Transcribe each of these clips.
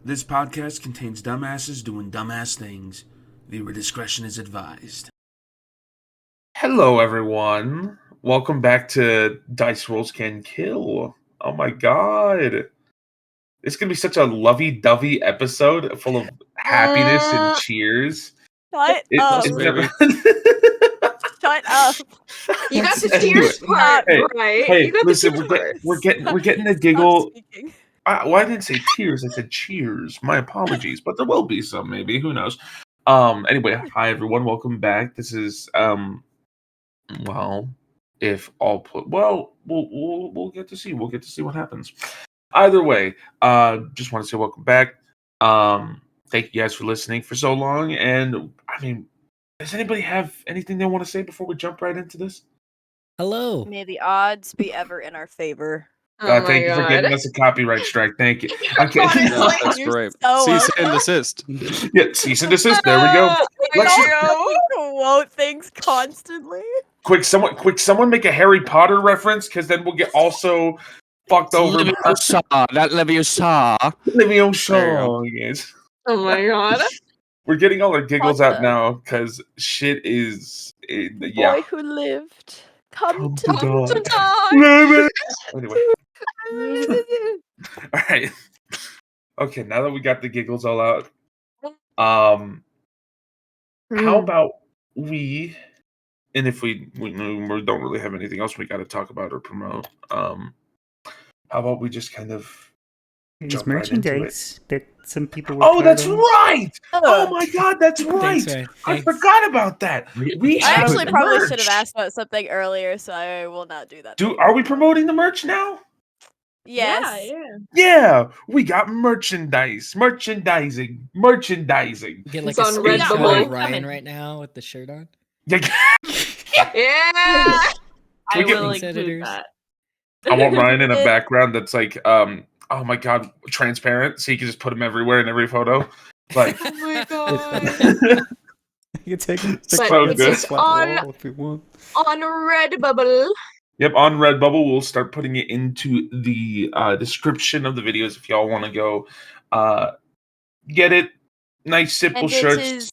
This podcast contains dumbasses doing dumbass things. Viewer discretion is advised. Hello, everyone. Welcome back to Dice Rolls Can Kill. Oh my god. It's going to be such a lovey-dovey episode full of happiness and cheers. Shut up. Shut up. You got the tears part right. Hey, you got listen, the tears we're getting a giggle. Well, I didn't say tears. I said cheers. My apologies, but there will be some, maybe. Who knows? Anyway, hi everyone. Welcome back. This is well, if all put well, we'll get to see. We'll get to see what happens. Either way, just want to say welcome back. Thank you guys for listening for so long. And I mean, does anybody have anything they want to say before we jump right into this? Hello. May the odds be ever in our favor. Thank you for giving us a copyright strike. Thank you. Okay. That's great. Cease and desist. Yeah, cease and desist. There we go. Let's quote things constantly. Quick, someone make a Harry Potter reference, because then we'll get also fucked over. Leviosa, not Leviosa. Leviosa, yes. Oh my god. We're getting all our giggles out now, because shit is... yeah. Boy who lived. Come to die. Anyway. All right. Okay, now that we got the giggles all out, how about we... And if we don't really have anything else we got to talk about or promote, how about we just kind of There's merchandise that some people were Oh, that's of. right! Oh my god, that's right! Thanks. I forgot about that. We I actually probably merch. should have asked about something earlier, so I will not do that. Are we promoting the merch now? Yes. Yeah, we got merchandising. Get like It's a on screenshot Redbubble. of Ryan right now with the shirt on. Yeah. I will include that. I want Ryan in a background that's like, oh my god, transparent, so you can just put him everywhere in every photo. Like, Oh my god. You can take a So picture good. of wall if you want. On Redbubble. Yep, on Redbubble, we'll start putting it into the description of the videos if y'all want to go get it. Nice, simple And shirts.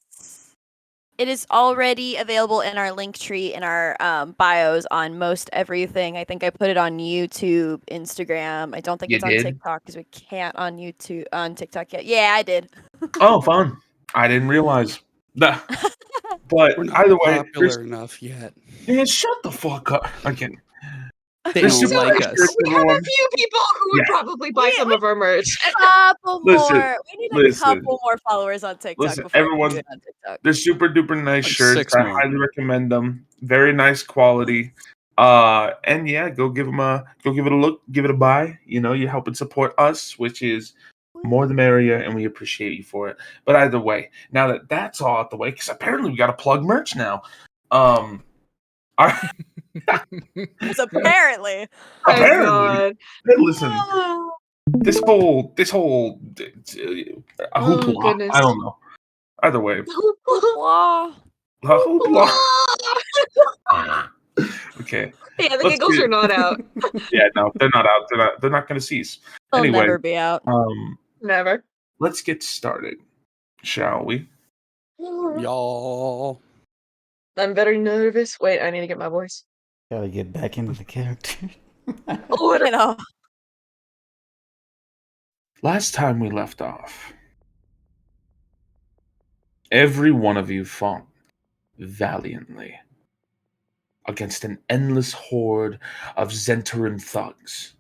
it is already available in our link tree in our bios on most everything. I think I put it on YouTube, Instagram. I don't think it's on TikTok because we can't on TikTok yet. Yeah, I did. Oh, fun. I didn't realize. Nah. But We're not either way, popular enough yet. yeah, shut the fuck up. Okay. They There's don't super like nice us. shirts, We have a everyone. few people who would probably buy some of our merch. Couple Listen, more. We need a couple more followers on TikTok. Listen, before we everyone, do it on TikTok. they're super duper nice Like shirts. 6 I more. highly recommend them. Very nice quality. And yeah, go give it a look, give it a buy. You know, you help and support us, which is more the merrier, and we appreciate you for it. But either way, now that that's all out the way, because apparently we got to plug merch now. So apparently. Apparently, hey, listen, this whole hoopla. goodness. I don't know. Either way, Wow. hoopla. Okay. Yeah, the Let's giggles get- are not out. Yeah, no, they're not out. They're not going to cease. They'll Anyway, never be out. Never. let's get started, shall we? Y'all. I'm very nervous. Wait, I need to get my voice. Gotta get back into the character. Oh, You know. Last time we left off, every one of you fought valiantly against an endless horde of Zentaran thugs.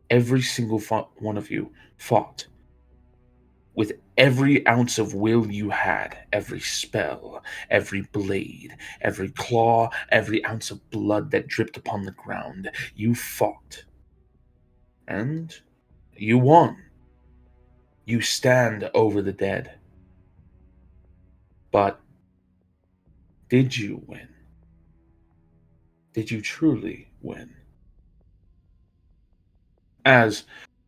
Every single one of you fought with every ounce of will you had, every spell, every blade, every claw, every ounce of blood that dripped upon the ground. You fought. And you won. You stand over the dead. But did you win? Did you truly win? As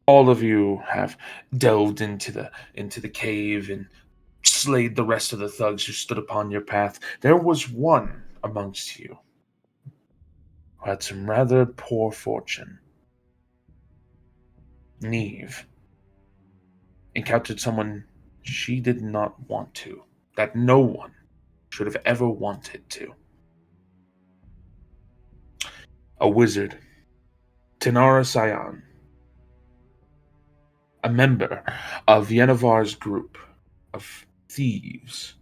all of you have delved into the cave and slayed the rest of the thugs who stood upon your path, there was one amongst you who had some rather poor fortune. Neve encountered someone she did not want to, that no one should have ever wanted to. A wizard, Tanara Sion, a member of Yenevar's group of thieves,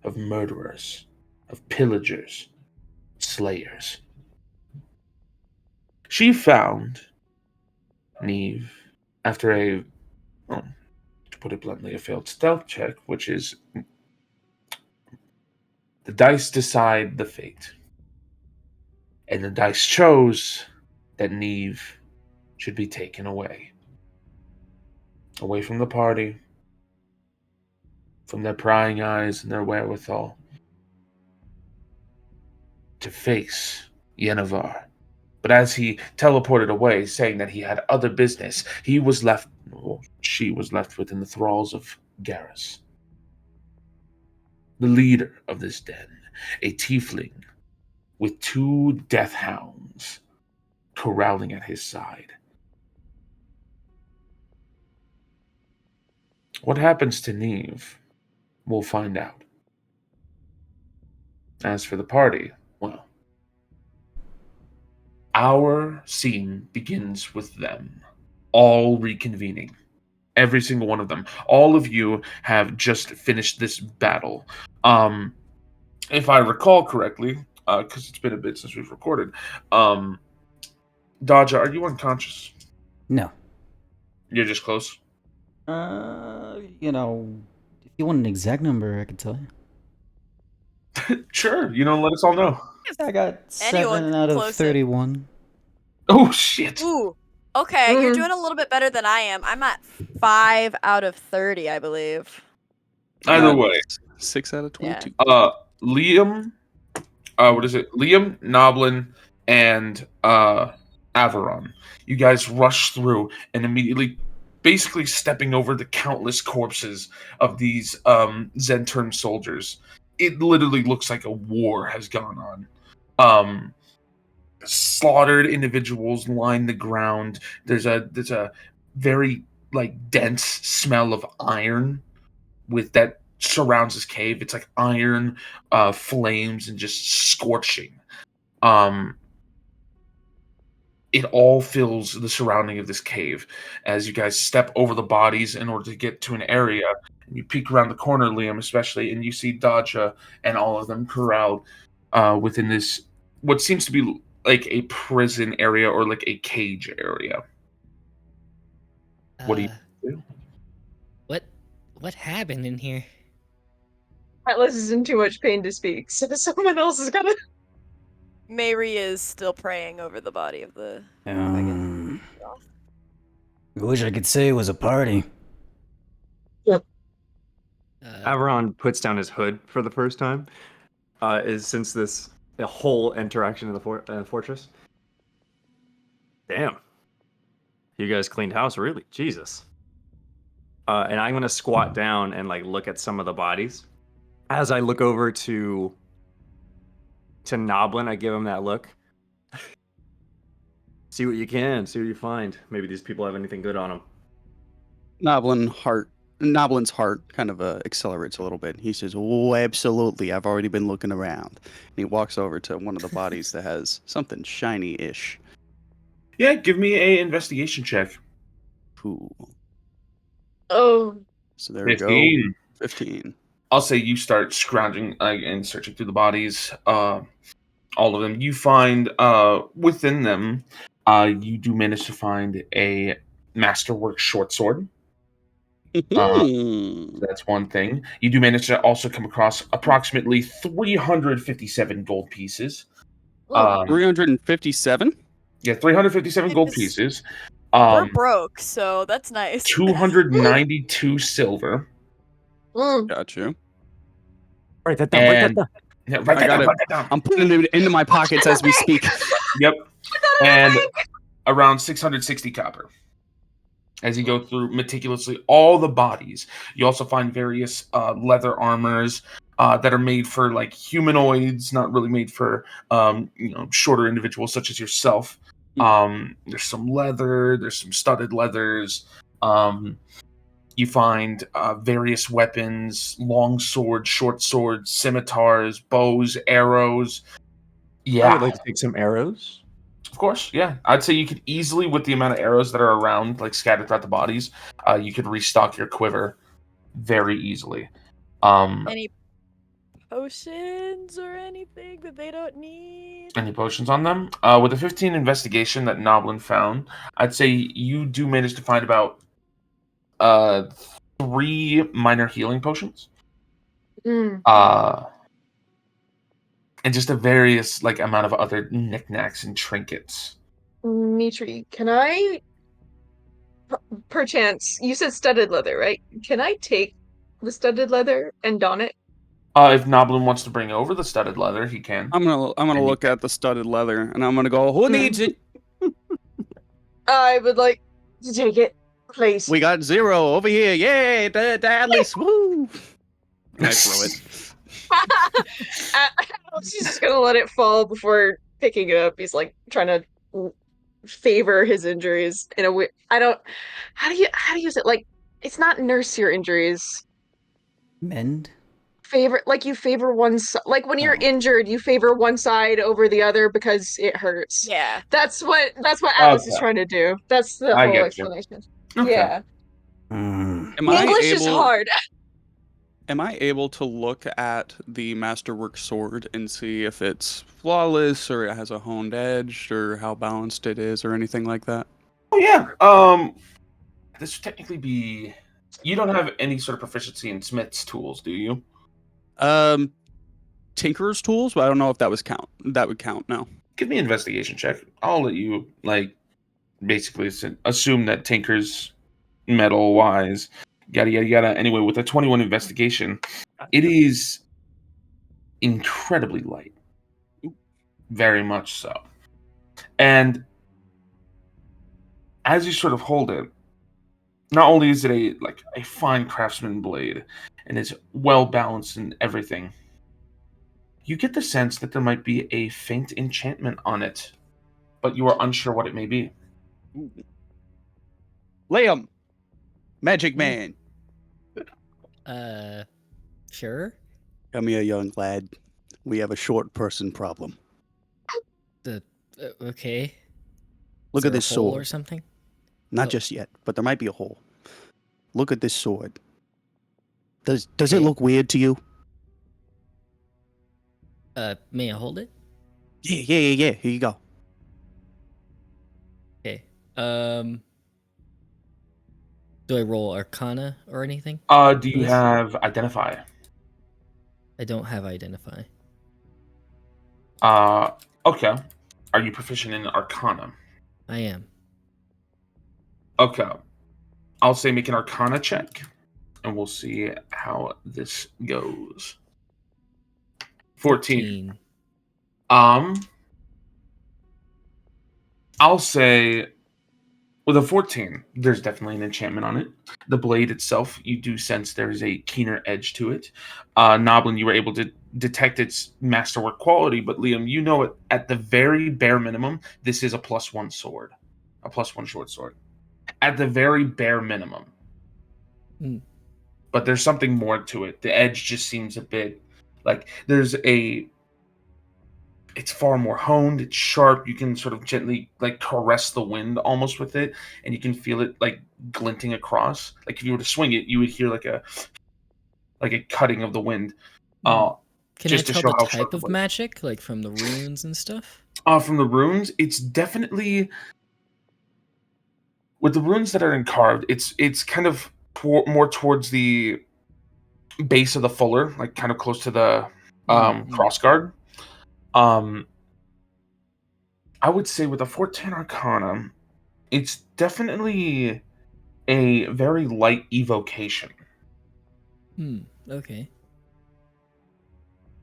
of murderers, of pillagers, slayers. She found Neve after a, well, to put it bluntly, a failed stealth check, which is the dice decide the fate. And the dice chose that Neve should be taken away. Away from the party, from their prying eyes and their wherewithal, to face Yenevar. But as he teleported away, saying that he had other business, she was left within the thralls of Garrus, the leader of this den, a tiefling with 2 death hounds corralling at his side. What happens to Neve? We'll find out. As for the party, well, our scene begins with them all reconvening. Every single one of them. All of you have just finished this battle. If I recall correctly, because it's been a bit since we've recorded, Dodja, are you unconscious? No. You're just close? You know, if you want an exact number, I can tell you. Sure. Let us all know. I got Anyone 7 out of close it. 31. Oh, shit. Ooh. Okay, you're doing a little bit better than I am. I'm at 5 out of 30, I believe. Either way. 6 out of 22. Liam, Liam, Noblin, and Averon. You guys rush through and immediately basically stepping over the countless corpses of these Zentern soldiers. It literally looks like a war has gone on. Slaughtered individuals line the ground. There's a very dense smell of iron with that surrounds this cave. It's like iron, flames, and just scorching. It all fills the surrounding of this cave as you guys step over the bodies in order to get to an area. And you peek around the corner, Liam, especially, and you see Dodja and all of them corralled within this, what seems to be like a prison area or like a cage area. What do you do? What happened in here? Atlas is in too much pain to speak, so someone else is gonna. Mary is still praying over the body of the I wish I could say it was a party. Averon puts down his hood for the first time. Since the whole interaction in the fortress. Damn. You guys cleaned house, really? Jesus. And I'm gonna squat down and look at some of the bodies. As I look over to Noblin, I give him that look. See what you can, see what you find. Maybe these people have anything good on them. Noblin's heart kind of accelerates a little bit. He says, "Oh, absolutely. I've already been looking around." And he walks over to one of the bodies that has something shiny-ish. Yeah, give me a investigation check. Cool. Oh. So there 15. we go. 15. I'll say you start scrounging and searching through the bodies. All of them. You find within them, you do manage to find a masterwork short sword. That's one thing. You do manage to also come across approximately 357 gold pieces. 357? Yeah, 357 gold pieces. We're broke, so that's nice. 292 silver. Got you. Write that down. Write that down. Yeah, write that down. I'm putting it into my pockets as we speak. Yep. And around 660 copper. As you go through meticulously all the bodies, you also find various leather armors that are made for humanoids, not really made for shorter individuals such as yourself. There's some leather. There's some studded leathers. You find various weapons: long swords, short swords, scimitars, bows, arrows. Yeah, I would like to take some arrows. of course. Yeah, I'd say you could easily, with the amount of arrows that are around, like scattered throughout the bodies, you could restock your quiver very easily. Any potions or anything that they don't need? Any potions on them? With the 15 investigation that Noblin found, I'd say you do manage to find about 3 minor healing potions. Mm. And just a various amount of other knickknacks and trinkets. Mitri, can I, perchance, you said studded leather, right? Can I take the studded leather and don it? If Noblin wants to bring over the studded leather, he can. I'm gonna look at the studded leather and I'm gonna go, who needs it? I would like to take it, please. We got 0 over here. Yay, Dadley, woo! And I throw it. She's just gonna let it fall before picking it up. He's like trying to favor his injuries in a way. I don't. How do you use it? Like, it's not nurse your injuries. Mend? Favor, like you favor one side. Like when you're injured, you favor one side over the other because it hurts. Yeah. That's what Atlas is Okay. trying to do. That's the I whole get you. explanation. Okay. Yeah. Am English is hard. Am I able to look at the masterwork sword and see if it's flawless or it has a honed edge or how balanced it is or anything like that? Oh yeah. This would technically be. You don't have any sort of proficiency in Smith's tools, do you? Tinkerer's tools, but I don't know if that would count. No. Give me an investigation check. I'll let you basically assume that Tinker's metal wise, yada yada yada. Anyway, with a 21 investigation, it is incredibly light, very much so. And as you sort of hold it, not only is it a fine craftsman blade, and it's well balanced and everything, you get the sense that there might be a faint enchantment on it, but you are unsure what it may be. Liam, Magic Man. Sure. Come here, young lad. We have a short person problem. Okay. Look at this a hole sword. or something. Not just yet, but there might be a hole. Look at this sword. Does it look weird to you? May I hold it? Yeah. Here you go. Okay. Do I roll Arcana or anything? Do you have Identify? I don't have Identify. Okay. Are you proficient in Arcana? I am. Okay. I'll say make an Arcana check, and we'll see how this goes. 14. I'll say with a 14, there's definitely an enchantment on it. The blade itself, you do sense there's a keener edge to it. Noblin, you were able to detect its masterwork quality, but Liam, you know it at the very bare minimum, this is a +1 sword. A +1 short sword. At the very bare minimum. But there's something more to it. The edge just seems a bit it's far more honed, it's sharp, you can sort of gently caress the wind almost with it, and you can feel it glinting across. Like if you were to swing it, you would hear a cutting of the wind. Can just I to tell show the how sharp type of magic, like from the runes and stuff? From the runes, it's definitely with the runes that are carved, it's kind of more towards the base of the fuller, kind of close to the crossguard. I would say with a 14 Arcana, it's definitely a very light evocation. Okay.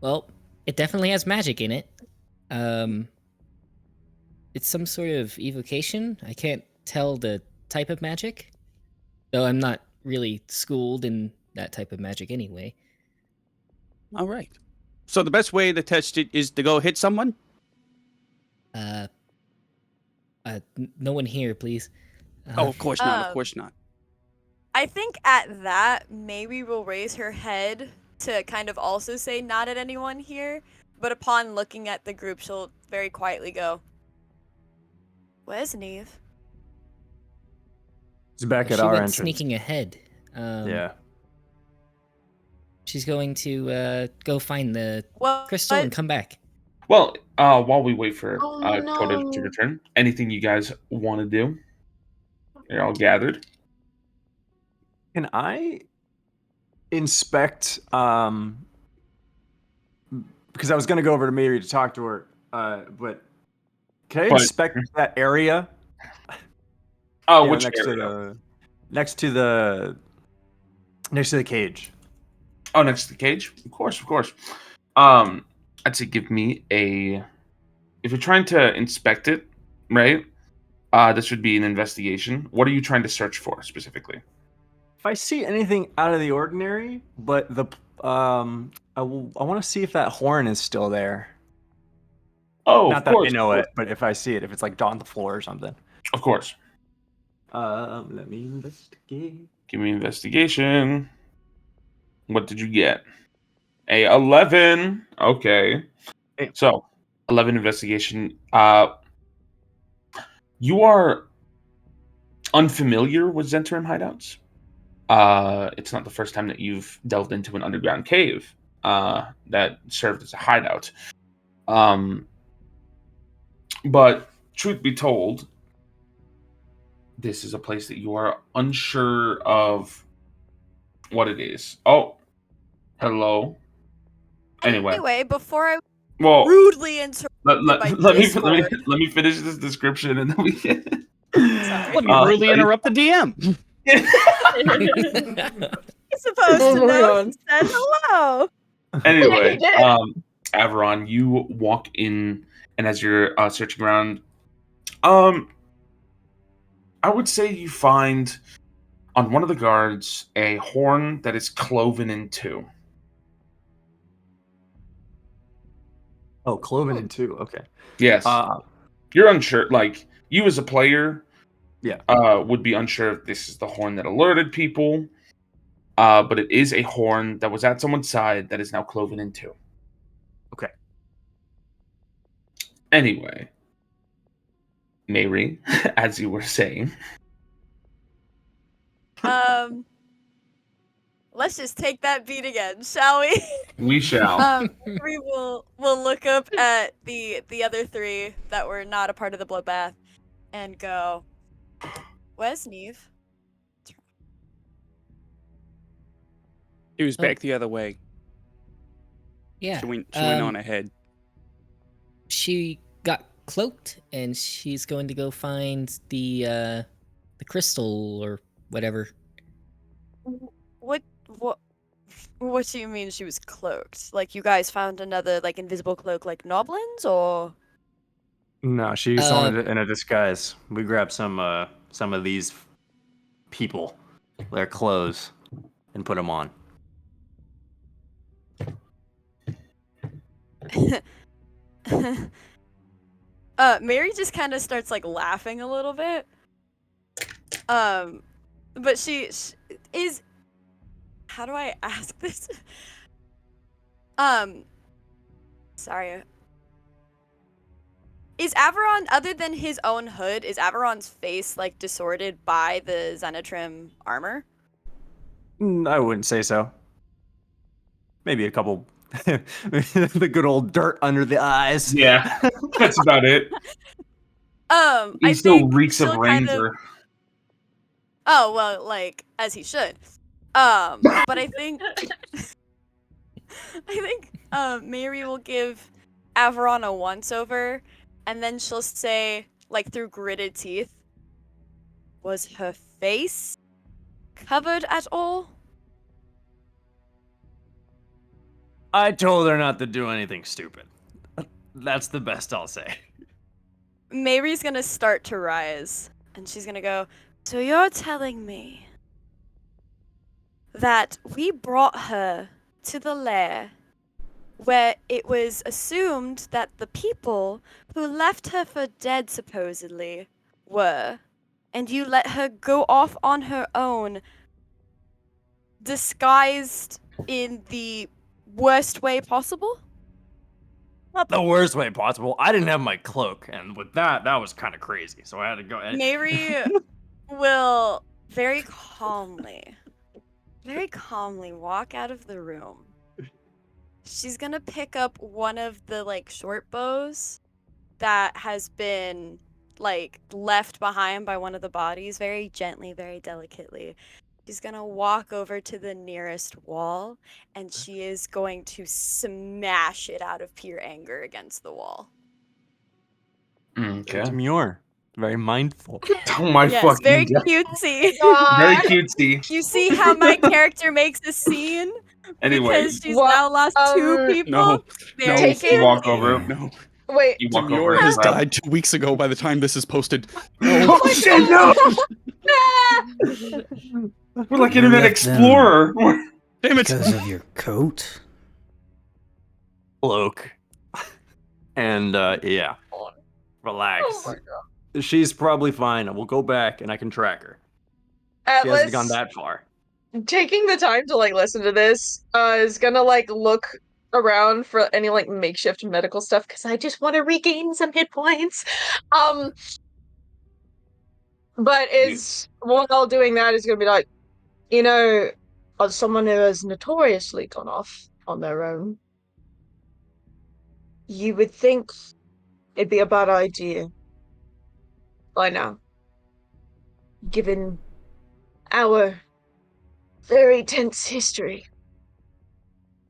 Well, it definitely has magic in it. It's some sort of evocation. I can't tell the type of magic, though I'm not really schooled in that type of magic anyway. All right. So the best way to test it is to go hit someone? No one here, please. Oh, of course not. Of Um, course not. I think at that, Mary will raise her head to kind of also say not at anyone here, but upon looking at the group, she'll very quietly go, "Where's Neve?" It's back at She our went entrance. sneaking ahead. Yeah. She's going to go find the crystal and come back. Well, while we wait for Oh, Coda to no. return, anything you guys want to do? You're all gathered. Can I inspect? Because I was gonna go over to Mary to talk to her, but can I inspect that area? Oh, Yeah, which next area? Next to the cage. Oh, next to the cage? Of course. I'd say give me a. If you're trying to inspect it, right? This would be an investigation. What are you trying to search for specifically? If I see anything out of the ordinary, but I want to see if that horn is still there. Oh, not of that course, I know it, but if I see it, if it's like on the floor or something. Of course. Let me investigate. Give me investigation. What did you get? A 11. Okay. Hey. So, 11 investigation. You are unfamiliar with Zentarim hideouts. It's not the first time that you've delved into an underground cave that served as a hideout. But truth be told, this is a place that you are unsure of what it is. Oh, hello. Anyway, before I well, rudely interrupt let me finish this description and then we can. Sorry. Let me rudely interrupt the DM. You're supposed to know. He said hello. Anyway, Averon, you walk in, and as you're searching around, I would say you find on one of the guards a horn that is cloven in two. Oh, cloven in two. Okay. Yes. You're unsure. Like you as a player, would be unsure if this is the horn that alerted people. But it is a horn that was at someone's side that is now cloven in two. Okay. Anyway, Mary, as you were saying. Let's just take that beat again, shall we? We shall. We'll look up at the other three that were not a part of the bloodbath and go, "Where's Neve?" He was back the other way. Yeah. She went on ahead. She got cloaked, and she's going to go find the crystal or whatever. What do you mean she was cloaked? Like you guys found another like invisible cloak like Noblins, or? No, she's in a disguise. We grabbed some of these people, their clothes, and put them on. Mary just kind of starts like laughing a little bit. But she is. How do I ask this? Sorry. Is Averon, other than his own hood, is Averon's face like disordered by the Xenotrim armor? I wouldn't say so. Maybe a couple, the good old dirt under the eyes. Yeah, that's about it. He I still reeks of ranger. Oh well, like as he should. But I think Mary will give Averon a once over, and then she'll say, like through gritted teeth, "Was her face covered at all?" I told her not to do anything stupid. That's the best I'll say. Mary's gonna start to rise, and she's gonna go, "So you're telling me that we brought her to the lair where it was assumed that the people who left her for dead supposedly were, and you let her go off on her own, disguised in the worst way possible? Not the worst way possible. I didn't have my cloak, and with that was kind of crazy. So I had to go. Mary will very calmly walk out of the room. She's gonna pick up one of the like short bows that has been like left behind by one of the bodies, very gently, very delicately. She's gonna walk over to the nearest wall, and she is going to smash it out of pure anger against the wall. Okay. Demure. Very mindful. Oh my Yes, fucking very god. cutesy. Very cutesy. You see how my character makes a scene? Anyway, Because she's What- now lost 2 people? No. Very you Taking- walk cutesy. over. No. Wait. You walk Demure over. has and grab- died 2 weeks ago by the time this is posted. Oh, No. shit, no! We're like Internet left them. Explorer. Damn it. Because of your coat? Cloak. And yeah. Relax. Oh my god. She's probably fine. We'll go back and I can track her. She Atlas, hasn't gone that far. taking the time to like listen to this, is gonna like look around for any like makeshift medical stuff because I just want to regain some hit points. But is while doing that is gonna be like, as someone who has notoriously gone off on their own, you would think it'd be a bad idea by now, given our very tense history.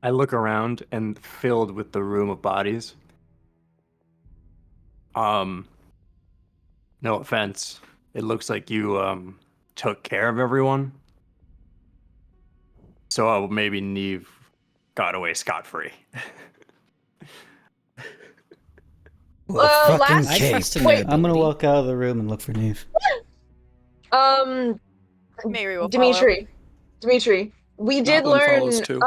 I look around and filled with the room of bodies. No offense. It looks like you took care of everyone. So maybe Neve got away scot-free. Well, fucking last- I cake. trust in Wait, their I'm gonna ability. walk out of the room and look for Neve. Mary will follow. Dimitri, we did Goblin learn. follows too.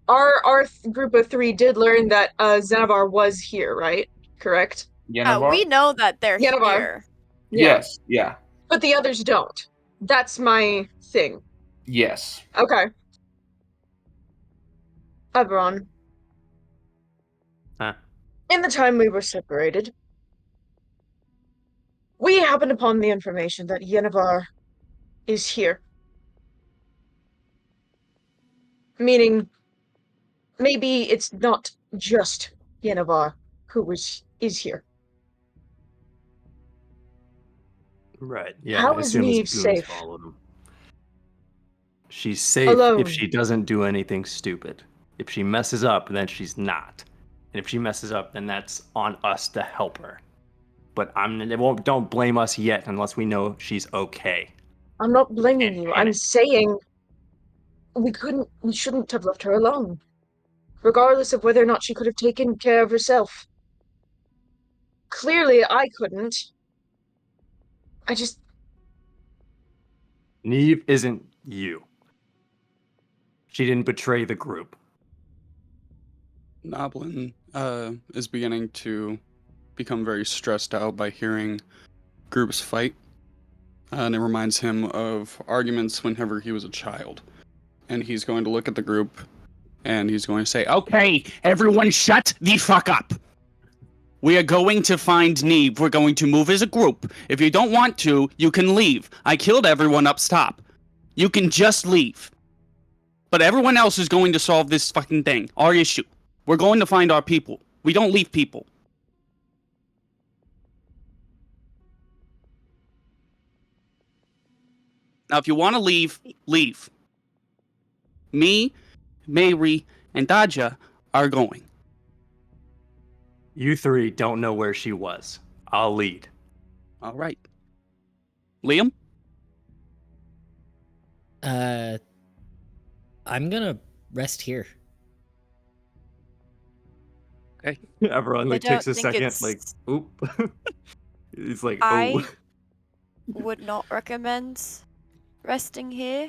Our group of 3 did learn that Xanavar was here, right? Correct. Yennefer? We know that they're Yennefer. here. Yes. Yeah. But the others don't. That's my thing. Yes. Okay. Eberron. Huh? In the time we were separated, we happened upon the information that Yennefer is here. Meaning, maybe it's not just Yennefer who is here. Right. Yeah. How I is assume his Neve goons safe? followed him. She's safe Alone. if she doesn't do anything stupid. If she messes up, then she's not. And if she messes up, then that's on us to help her. But don't blame us yet unless we know she's okay. I'm not blaming Can't you. panic. I'm saying we shouldn't have left her alone. Regardless of whether or not she could have taken care of herself. Clearly, I couldn't. Neve isn't you. She didn't betray the group. Noblin is beginning to become very stressed out by hearing groups fight. And it reminds him of arguments whenever he was a child. And he's going to look at the group and he's going to say, "Okay, everyone shut the fuck up. We are going to find Neve. We're going to move as a group. If you don't want to, you can leave. I killed everyone up top. You can just leave. But everyone else is going to solve this fucking thing. Our issue. We're going to find our people. We don't leave people." Now, if you want to leave, leave. Me, Mary, and Daja are going. You 3 don't know where she was. I'll lead. All right. Liam? I'm gonna rest here. Okay. Everyone I takes a don't think second, it's- like, oop. It's like, I oh. would not recommend resting here,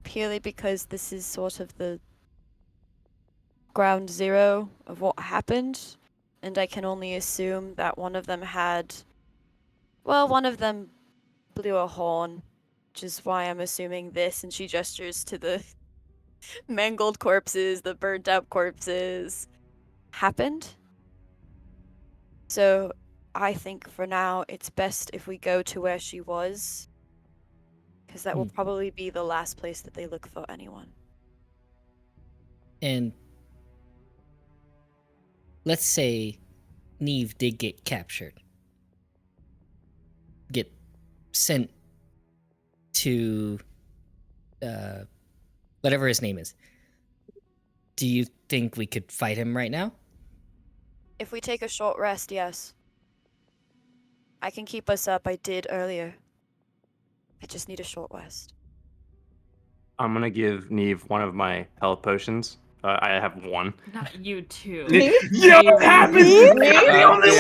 purely because this is sort of the ground zero of what happened, and I can only assume that one of them blew a horn, which is why I'm assuming this, and she gestures to the mangled corpses, the burnt out corpses, happened. So I think for now it's best if we go to where she was, because that will probably be the last place that they look for anyone. And let's say Neve did get captured, get sent to whatever his name is. Do you think we could fight him right now? If we take a short rest, yes. I can keep us up. I did earlier. I just need a short rest. I'm gonna give Neve one of my health potions. I have one. Not you too. Yo, what happened? The only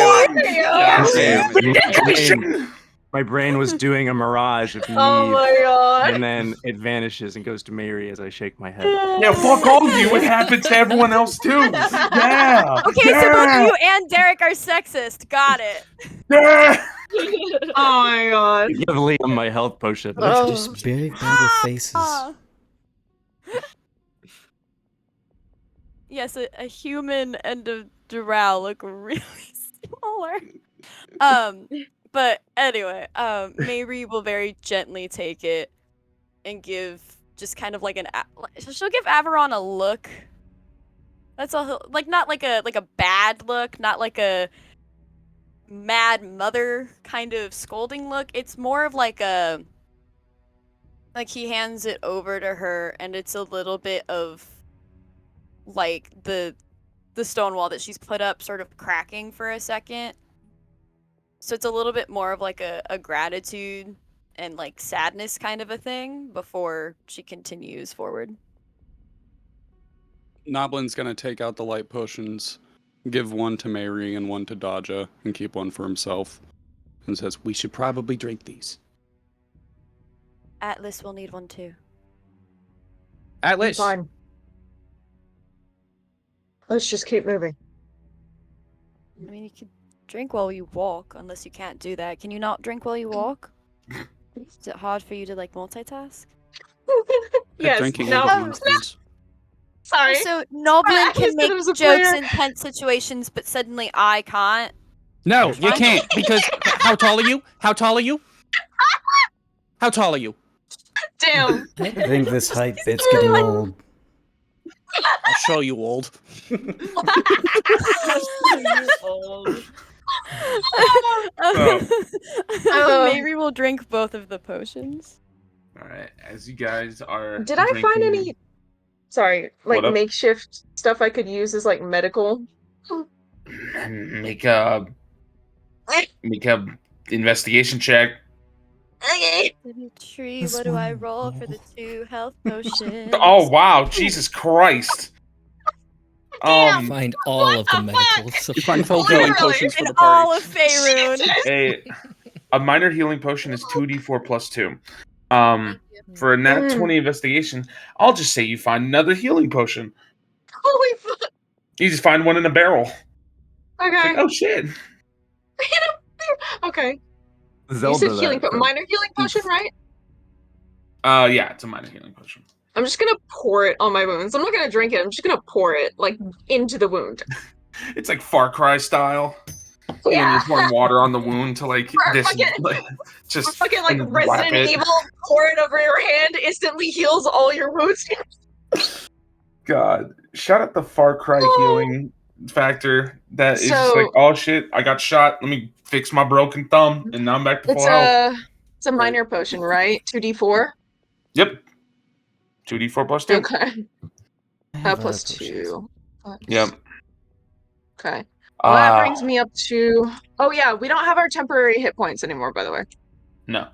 one. My brain was doing a mirage of Neve, Oh my god. and then it vanishes and goes to Mary as I shake my head. Yeah, fuck all of you. It happens to everyone else too. Yeah. Okay, so both of you and Derek are sexist. Got it. Yeah. Oh my god. Give Liam my health potion. Just very bad with faces. Yes, a human and a drow look really similar. But anyway, Mary will very gently take it and give just kind of like she'll give Averon a look. That's all. Like not like a bad look, not like a mad mother kind of scolding look. It's more of like he hands it over to her, and it's a little bit of like the stone wall that she's put up sort of cracking for a second. So it's a little bit more of like a gratitude and like sadness kind of a thing before she continues forward. Noblin's gonna take out the light potions, give one to Mary and one to Dodja, and keep one for himself. And says, we should probably drink these. Atlas will need one too. Atlas! Fine. Let's just keep moving. I mean, you could drink while you walk, unless you can't do that. Can you not drink while you walk? Is it hard for you to like multitask? Yes. Drinking No. Sorry. So Noblin can said make it was a jokes prayer. in tense situations, but suddenly I can't. No, you can't, because how tall are you? How tall are you? How tall are you? Damn. I think this height bit's getting old. I'll show you, old. Maybe we'll drink both of the potions. All right, as you guys are. Did I find any? Sorry, like makeshift stuff I could use as like medical? Make a investigation check. Okay. Tree, what do I roll for the 2 health potions? Oh wow, Jesus Christ! Find all of the medicals. You find full healing potions for the party. All of Faerun. A minor healing potion is 2d4 plus 2. For a nat 20 investigation, I'll just say you find another healing potion. Holy fuck. You just find one in a barrel. Okay. Like, oh shit. Okay. Zelda, you said healing, minor healing potion, right? Yeah, it's a minor healing potion. I'm just gonna pour it on my wounds. I'm not gonna drink it. I'm just gonna pour it like into the wound. It's like Far Cry style. Yeah. And then you pour water on the wound to like this, fucking, like, just fucking like Resident Evil. Pour it over your hand, instantly heals all your wounds. God, shout out the Far Cry healing factor. That is just like, oh shit, I got shot. Let me fix my broken thumb, and now I'm back to full health. It's a minor potion, right? 2d4. Yep. 2d4 plus 2. Okay. Plus 2. Yep. Okay. Well, that brings me up to. Oh yeah, we don't have our temporary hit points anymore, by the way. No.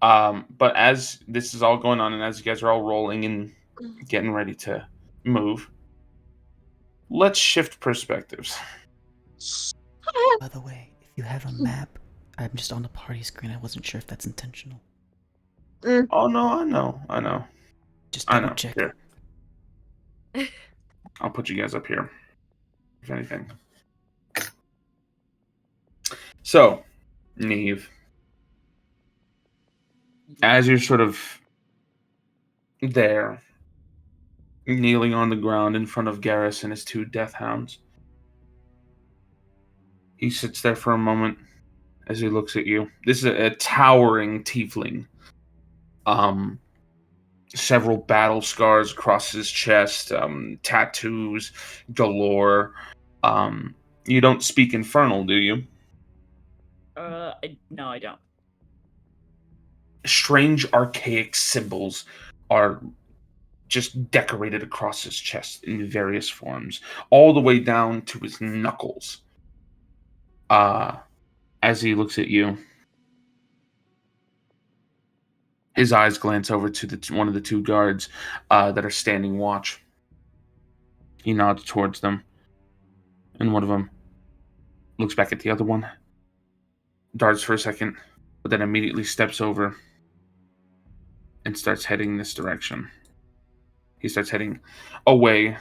But as this is all going on, and as you guys are all rolling and getting ready to move, let's shift perspectives. By the way, if you have a map, I'm just on the party screen. I wasn't sure if that's intentional. Oh no, I know. Just double check. Here. I'll put you guys up here, if anything. So, Neve, As you're sort of there, kneeling on the ground in front of Garrus and his 2 death hounds, he sits there for a moment as he looks at you. This is a towering tiefling. Several battle scars across his chest, tattoos galore. You don't speak Infernal, do you? No, I don't. Strange archaic symbols are just decorated across his chest in various forms, all the way down to his knuckles. As he looks at you, his eyes glance over to one of the 2 guards that are standing watch. He nods towards them, and one of them looks back at the other one, darts for a second, but then immediately steps over and starts heading this direction. He starts heading away,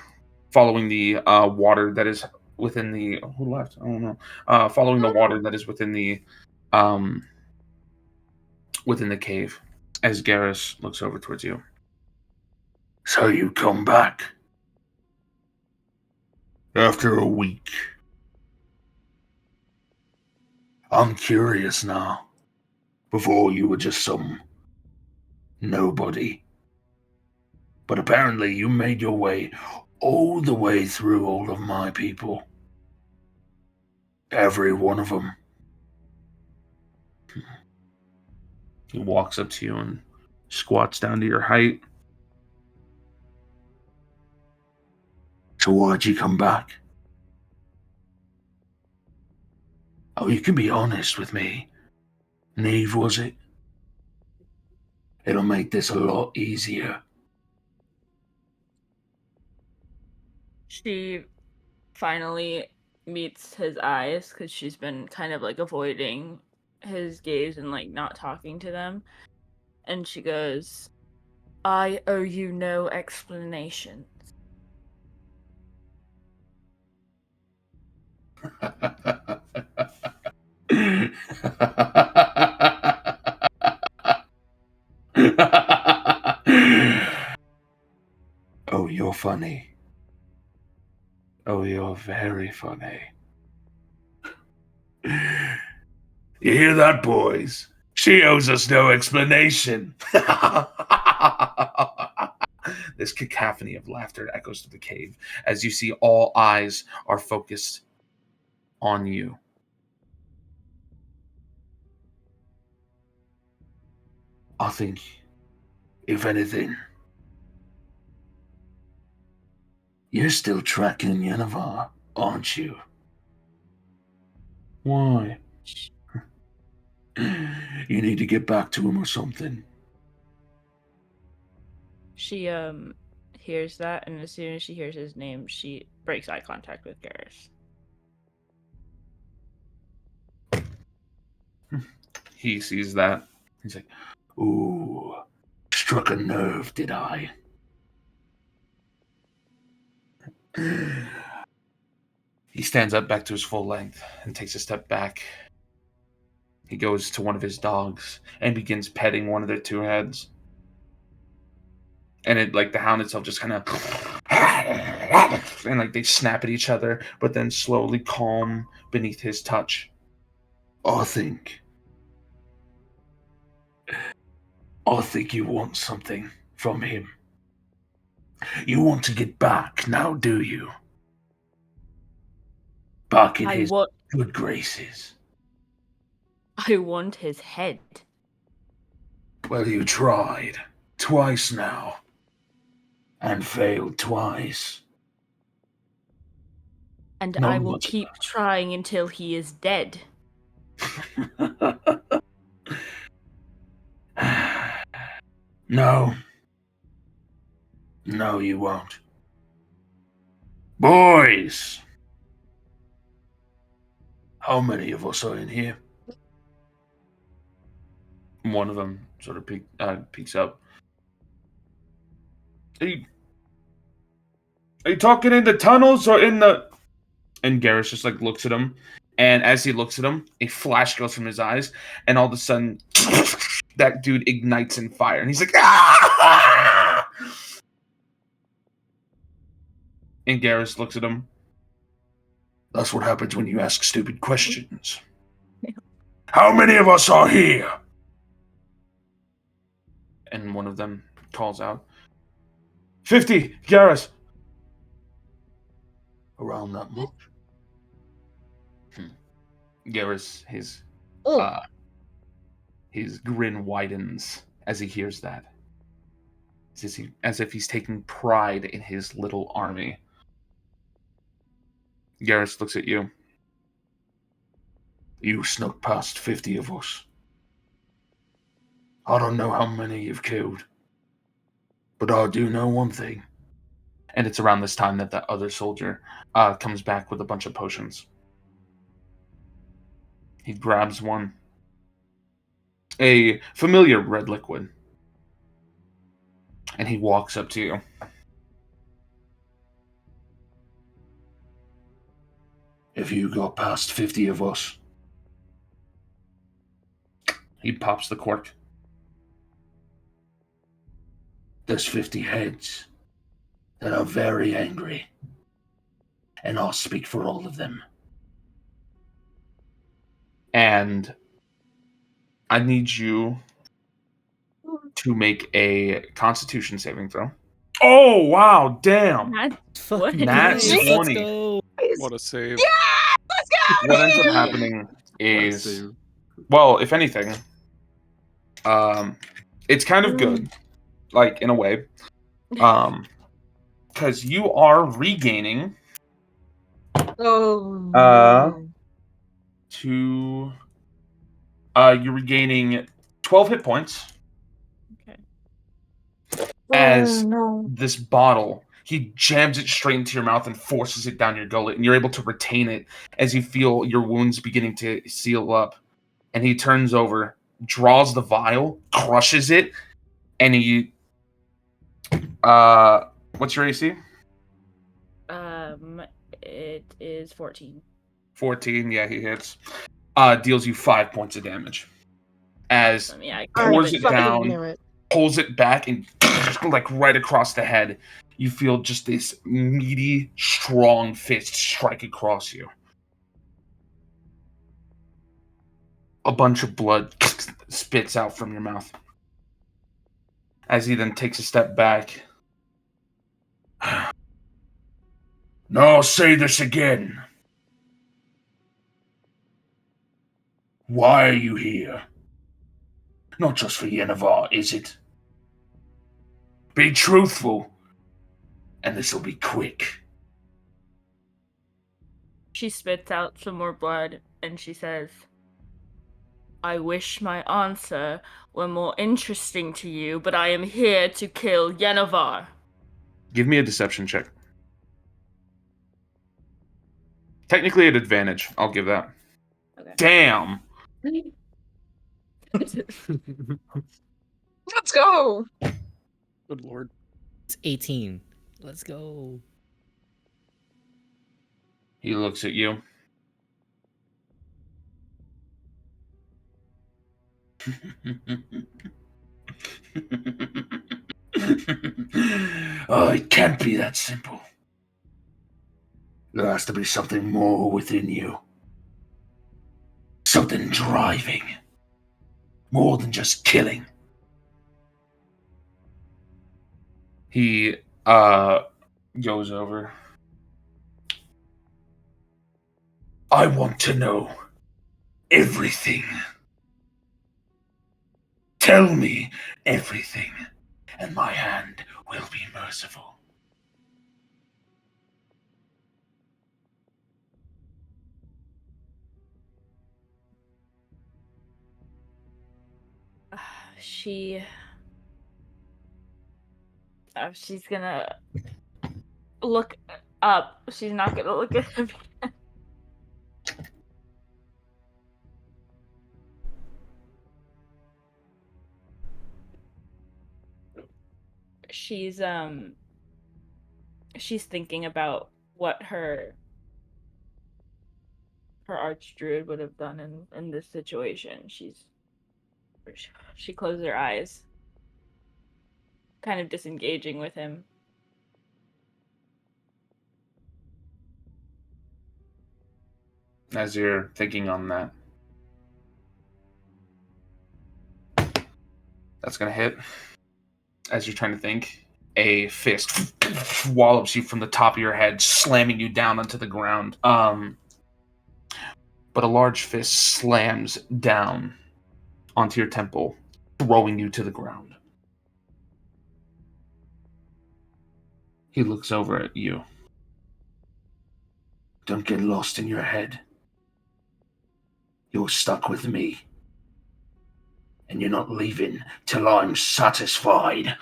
following the water that is within the... Who left? I don't know. Following the water that is within the cave, as Garrus looks over towards you. So you come back after a week. I'm curious now. Before you were just some nobody. But apparently you made your way all the way through all of my people. Every one of them. He walks up to you and squats down to your height. So why'd you come back? Oh, you can be honest with me. Neve, was it? It'll make this a lot easier. She finally meets his eyes because she's been kind of like avoiding his gaze and like not talking to them. And she goes, I owe you no explanations. Oh, you're funny. Oh, you're very funny. You hear that, boys? She owes us no explanation. This cacophony of laughter echoes through the cave as you see all eyes are focused on you. I think, if anything, you're still tracking Yennefer, aren't you? Why? You need to get back to him or something. She hears that, and as soon as she hears his name, she breaks eye contact with Garrus. He sees that. He's like, Ooh, struck a nerve, did I? he stands up back to his full length and takes a step back. He goes to one of his dogs and begins petting one of their 2 heads. And it, like, the hound itself just kind of, and like they snap at each other, but then slowly calm beneath his touch. I think you want something from him. You want to get back now, do you? Back in his good graces. I want his head. Well, you tried. Twice now. And failed twice. And Not I will much keep trying until he is dead. No. No, you won't. Boys! How many of us are in here? One of them sort of peeks up. Are you talking in the tunnels or in the... And Garrus just like looks at him. And as he looks at him, a flash goes from his eyes. And all of a sudden, that dude ignites in fire, and he's like, ah! And Garrus looks at him. That's what happens when you ask stupid questions. How many of us are here? And one of them calls out, 50, Garrus. Around that much? Garrus, his grin widens as he hears that. As if he's taking pride in his little army. Garrus looks at you. You snuck past 50 of us. I don't know how many you've killed, but I do know one thing. And it's around this time that other soldier comes back with a bunch of potions. He grabs one. A familiar red liquid. And he walks up to you. If you got past 50 of us. He pops the cork. There's 50 heads that are very angry. And I'll speak for all of them. And I need you to make a Constitution saving throw. Oh, wow, damn. Nat Fucking 20. What a save. Yeah! Let's go! What ends up happening is, well, if anything, it's kind of good, like, in a way, because you are regaining you're regaining 12 hit points. Okay. As this bottle, he jams it straight into your mouth and forces it down your gullet, and you're able to retain it as you feel your wounds beginning to seal up. And he turns over, draws the vial, crushes it, and he what's your AC? It is 14. 14, yeah, he hits. Deals you 5 points of damage. As pours it down, pulls it back, and just like right across the head, you feel just this meaty, strong fist strike across you. A bunch of blood spits out from your mouth. As he then takes a step back. Now I'll say this again. Why are you here? Not just for Yennefer, is it? Be truthful, and this'll be quick. She spits out some more blood, and she says, I wish my answer were more interesting to you, but I am here to kill Yennefer. Give me a deception check. Technically at advantage, I'll give that. Okay. Damn! Let's go! Good lord. It's 18. Let's go. He looks at you. Oh, it can't be that simple. There has to be something more within you. Something driving. More than just killing. He goes over. I want to know everything. Tell me everything, and my hand will be merciful. She's gonna look up. She's not gonna look at him. She's thinking about what her archdruid would have done in this situation. She's She closes her eyes, kind of disengaging with him. As you're thinking on that, that's gonna hit. As you're trying to think, a fist wallops you from the top of your head, slamming you down onto the ground. But a large fist slams down onto your temple, throwing you to the ground. He looks over at you. Don't get lost in your head. You're stuck with me. And you're not leaving till I'm satisfied.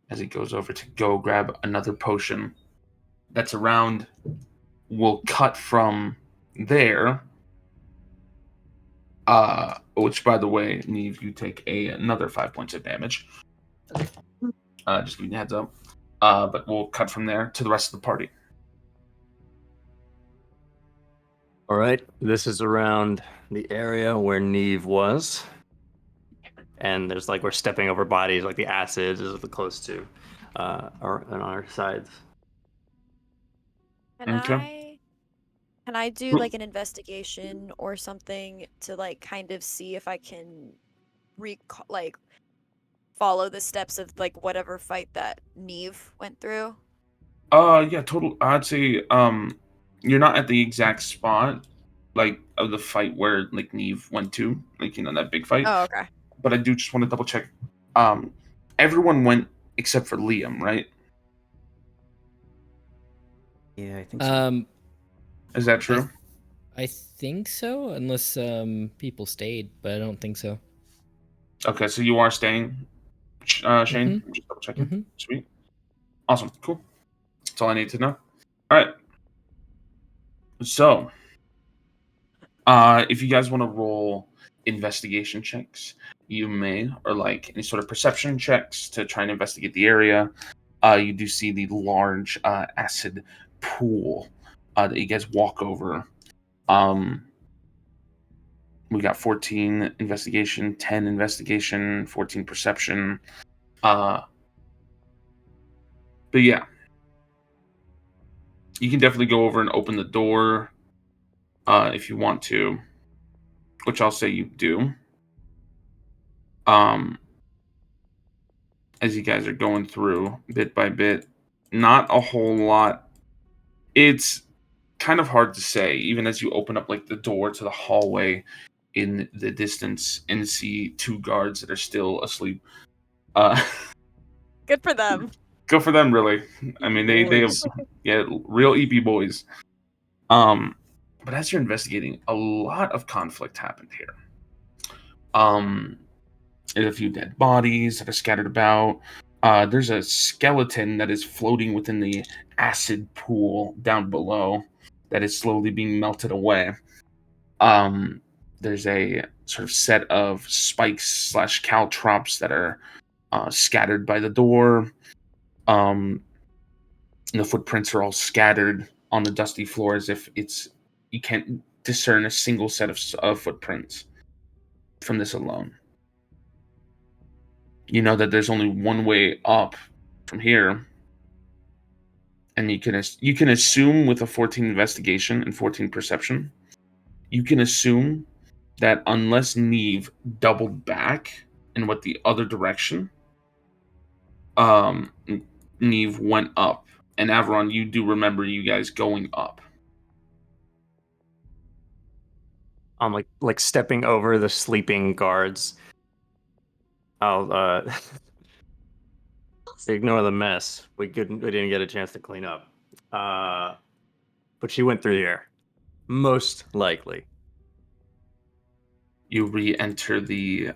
As he goes over to go grab another potion that's around, we'll cut from there. Which, by the way, Neve, you take another 5 points of damage. Just giving you a heads up. But we'll cut from there to the rest of the party. All right, this is around the area where Neve was. And there's like, we're stepping over bodies, like the acid is close to on our sides. Can I do like an investigation or something to like kind of see if I can follow the steps of like whatever fight that Neve went through? Yeah, total. I'd say you're not at the exact spot like of the fight where like Neve went to, like that big fight. Oh, okay. But I do just want to double check. Everyone went except for Liam, right? Yeah, I think so. Is that true? I think so, unless people stayed, but I don't think so. Okay, so you are staying, Shane? Just double checking. Sweet. Awesome. Cool. That's all I need to know. All right. So, if you guys want to roll investigation checks, you may, or like any sort of perception checks to try and investigate the area. You do see the large acid pool that you guys walk over. We got 14 investigation, 10 investigation, 14 perception. But yeah, you can definitely go over and open the door if you want to, which I'll say you do. As you guys are going through bit by bit, not a whole lot. It's kind of hard to say, even as you open up like the door to the hallway in the distance and see two guards that are still asleep. Good for them. Good for them, really. I mean, they have real EP boys. But as you're investigating, a lot of conflict happened here. There's a few dead bodies that are scattered about. There's a skeleton that is floating within the acid pool down below that is slowly being melted away. There's a sort of set of spikes / caltrops that are scattered by the door. And the footprints are all scattered on the dusty floor as if you can't discern a single set of footprints from this alone. You know that there's only one way up from here, and you can assume with a 14 investigation and 14 perception, you can assume that unless Neve doubled back and went the other direction, Neve went up. And Averon, you do remember you guys going up. I'm like stepping over the sleeping guards. I'll ignore the mess. We didn't get a chance to clean up. But she went through here. Most likely. You re-enter the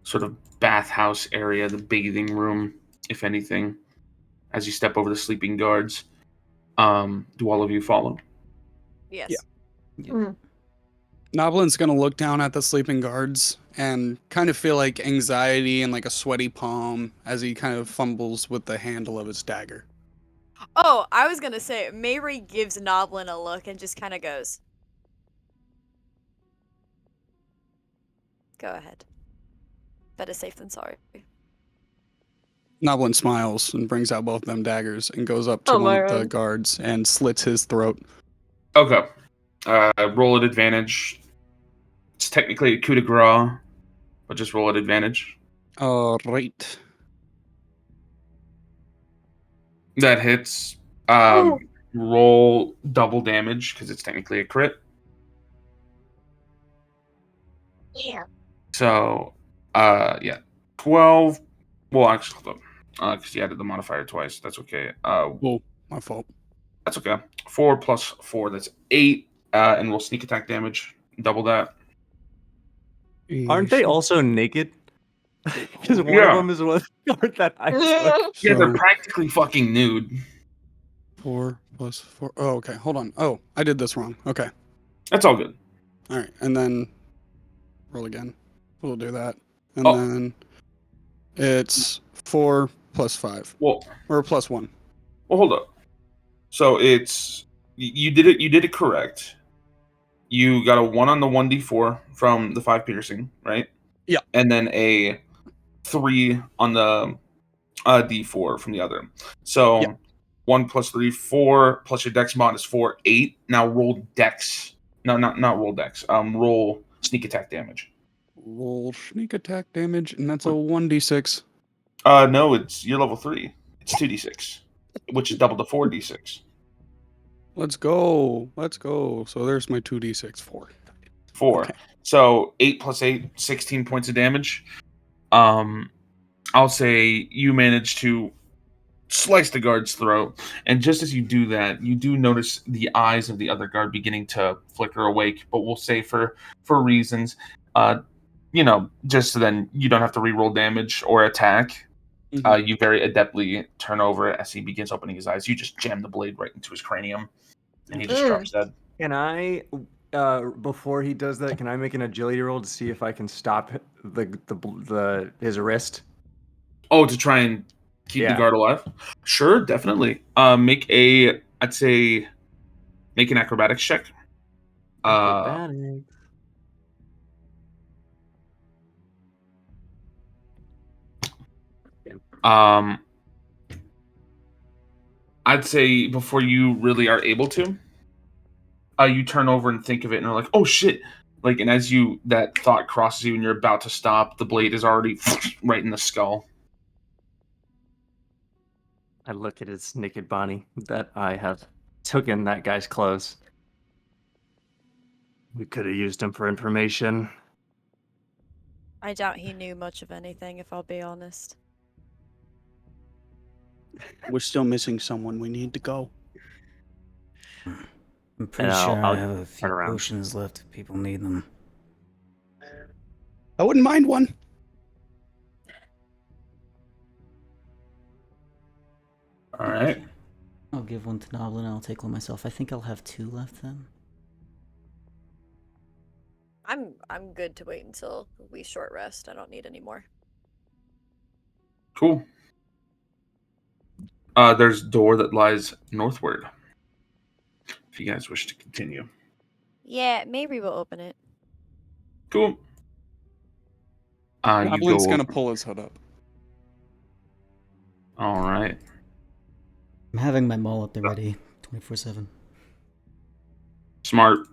sort of bathhouse area, the bathing room, if anything, as you step over the sleeping guards. Do all of you follow? Yes. Yeah. Mm. Noblin's gonna look down at the sleeping guards and kind of feel like anxiety and like a sweaty palm as he kind of fumbles with the handle of his dagger. Oh, I was gonna say, Mayri gives Noblin a look and just kind of goes, Go ahead. Better safe than sorry. Noblin smiles and brings out both them daggers and goes up to one of the guards and slits his throat. Okay. Roll at advantage. It's technically a coup de grace, but just roll at advantage. All right. That hits. Roll double damage because it's technically a crit. Yeah. So, yeah, 12. Well, actually, hold up. Because you added the modifier twice. That's okay. Well, my fault. That's okay. 4 plus 4, that's 8. And we'll sneak attack damage. Double that. Aren't they also naked? Because one of them is one that I took. Yeah, they're practically fucking nude. 4 plus 4. Oh, okay. Hold on. Oh, I did this wrong. Okay. That's all good. All right. And then roll again. We'll do that. And then it's 4 plus 5. Well, or plus 1. Well, hold up. So it's you did it correct. You got a 1 on the 1d4 from the 5 piercing, right? Yeah. And then a 3 on the d4 from the other. So 1 plus 3, 4 plus your dex mod is 4, 8. Now roll dex. No, not roll dex. Roll sneak attack damage. Roll sneak attack damage, and that's a 1d6. No, you're level 3. It's 2d6, which is double the 4d6. Let's go. So there's my 2d6. 4. Okay. So 8 plus 8, 16 points of damage. I'll say you manage to slice the guard's throat, and just as you do that, you do notice the eyes of the other guard beginning to flicker awake. But we'll say for reasons, just so then you don't have to reroll damage or attack. You very adeptly turn over as he begins opening his eyes. You just jam the blade right into his cranium, and he just drops dead. Can I, before he does that, can I make an agility roll to see if I can stop his wrist? Oh, to try and keep the guard alive? Sure, definitely. Make an acrobatics check. Acrobatics. I'd say before you really are able to, you turn over and think of it, and are like, "Oh shit!" Like, and as that thought crosses you, and you're about to stop, the blade is already right in the skull. I look at his naked body that I have taken that guy's clothes. We could have used him for information. I doubt he knew much of anything, if I'll be honest. We're still missing someone. We need to go. I'm pretty sure I have a few potions left if people need them. I wouldn't mind one. All right. Okay. I'll give one to Noblin and I'll take one myself. I think I'll have 2 left then. I'm good to wait until we short rest. I don't need any more. Cool. There's a door that lies northward. If you guys wish to continue. Yeah, maybe we'll open it. Cool. Goblin's gonna pull his hood up. All right. I'm having my maul at the ready, 24/7. Smart.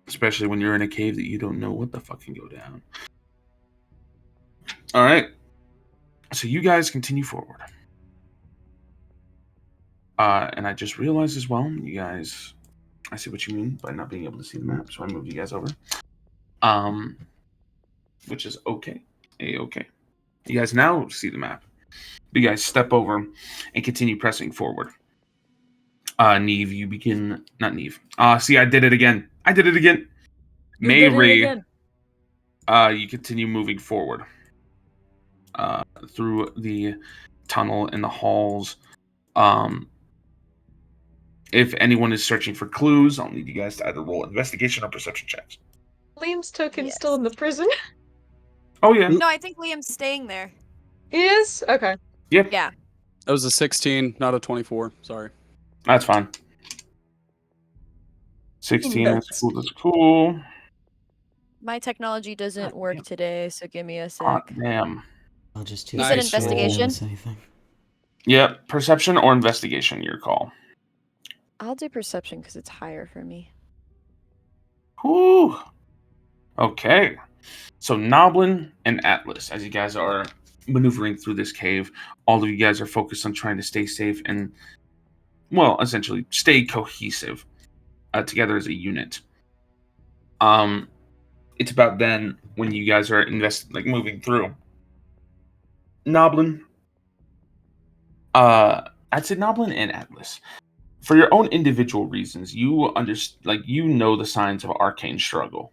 Especially when you're in a cave that you don't know what the fuck can go down. All right. So you guys continue forward. And I just realized as well, you guys, I see what you mean by not being able to see the map, so I moved you guys over. Which is okay. A-okay. You guys now see the map. You guys step over and continue pressing forward. Neve, you begin... Not Neve. See, I did it again. Mayri, you continue moving forward. Through the tunnel and the halls. If anyone is searching for clues, I'll need you guys to either roll investigation or perception checks. Liam's token's still in the prison. Oh, yeah. No, I think Liam's staying there. He is? Okay. Yep. Yeah. That was a 16, not a 24. Sorry. That's fine. 16, that's cool. My technology doesn't work damn. today, so give me a Hot sec. damn. I'll just You said Nice roll. investigation? Anything. Yeah, perception or investigation, your call. I'll do perception because it's higher for me. Whew. Okay. So Noblin and Atlas, as you guys are maneuvering through this cave, all of you guys are focused on trying to stay safe and, well, essentially stay cohesive together as a unit. It's about then when you guys are moving through. Noblin, I'd say Noblin and Atlas. For your own individual reasons, you know the signs of arcane struggle.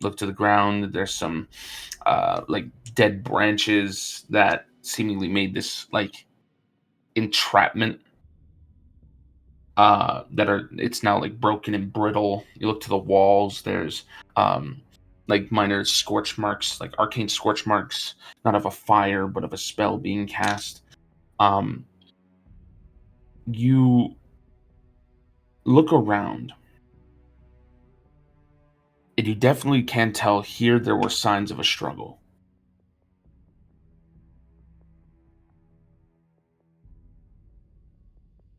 Look to the ground. There's some dead branches that seemingly made this entrapment. It's now broken and brittle. You look to the walls. There's minor scorch marks, like arcane scorch marks, not of a fire but of a spell being cast. You look around, and you definitely can tell here there were signs of a struggle.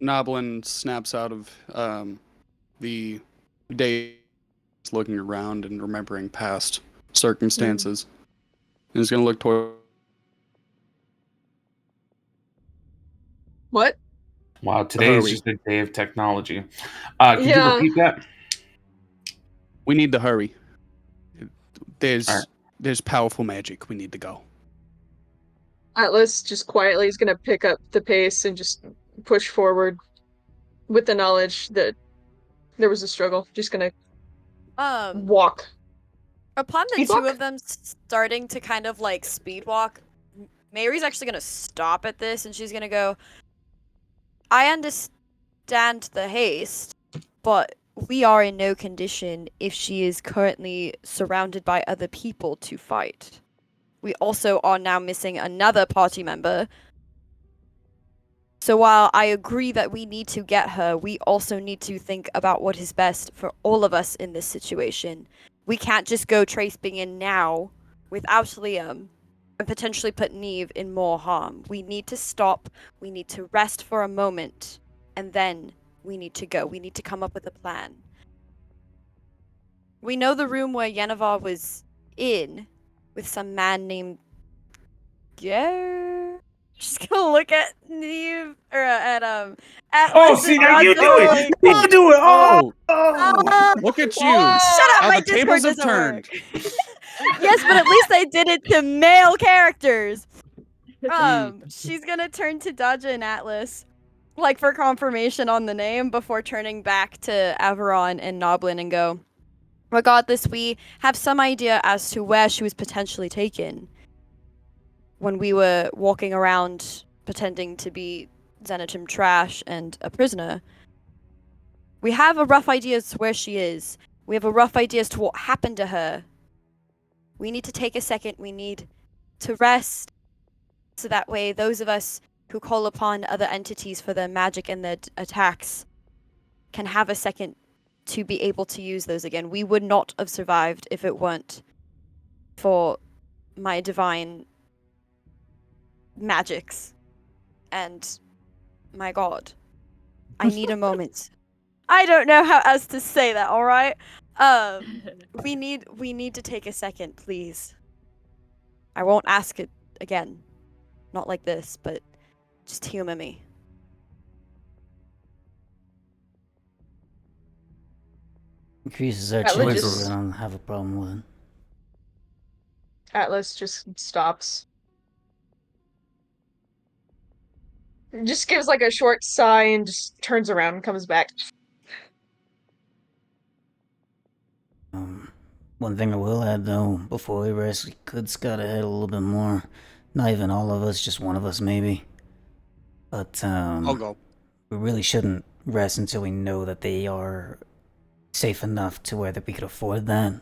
Noblin snaps out of the day, looking around and remembering past circumstances. And he's going to look toward... What? Wow, today is Hurry. just a day of technology. Could you Yeah. repeat that? We need to hurry. There's All right. there's powerful magic. We need to go. Atlas just quietly is gonna pick up the pace and just push forward with the knowledge that there was a struggle. Just gonna walk. Upon the Speed two walk? of them starting to kind of speed walk, Mary's actually gonna stop at this and she's gonna go, I understand the haste, but we are in no condition if she is currently surrounded by other people to fight. We also are now missing another party member. So while I agree that we need to get her, we also need to think about what is best for all of us in this situation. We can't just go tracing in now without Liam and potentially put Neve in more harm. We need to stop, we need to rest for a moment, and then we need to go. We need to come up with a plan. We know the room where Yennevar was in with some man named Ger. Just gonna look at Neve or at Atlas. Oh, see, now you do it. You do it. Oh, Look at you! Shut up! How My the tables Discord have doesn't turned. work. Yes, but at least I did it to male characters. She's gonna turn to Daja and Atlas, for confirmation on the name before turning back to Averon and Noblin and go, regardless, we have some idea as to where she was potentially taken when we were walking around pretending to be Xenotrim trash and a prisoner. We have a rough idea as to where she is. We have a rough idea as to what happened to her. We need to take a second. We need to rest. So that way, those of us who call upon other entities for their magic and their attacks can have a second to be able to use those again. We would not have survived if it weren't for my divine magics and my god. I need a moment. I don't know how else to say that, all right? We need to take a second, please. I won't ask it again. Not like this, but just humor me. Increases our Atlas chances. just- I don't have a problem with it. Atlas just stops. Just gives a short sigh and just turns around and comes back. One thing I will add though, before we rest, we could scout ahead a little bit more. Not even all of us, just one of us maybe. But I'll go. we really shouldn't rest until we know that they are safe enough to where that we could afford that.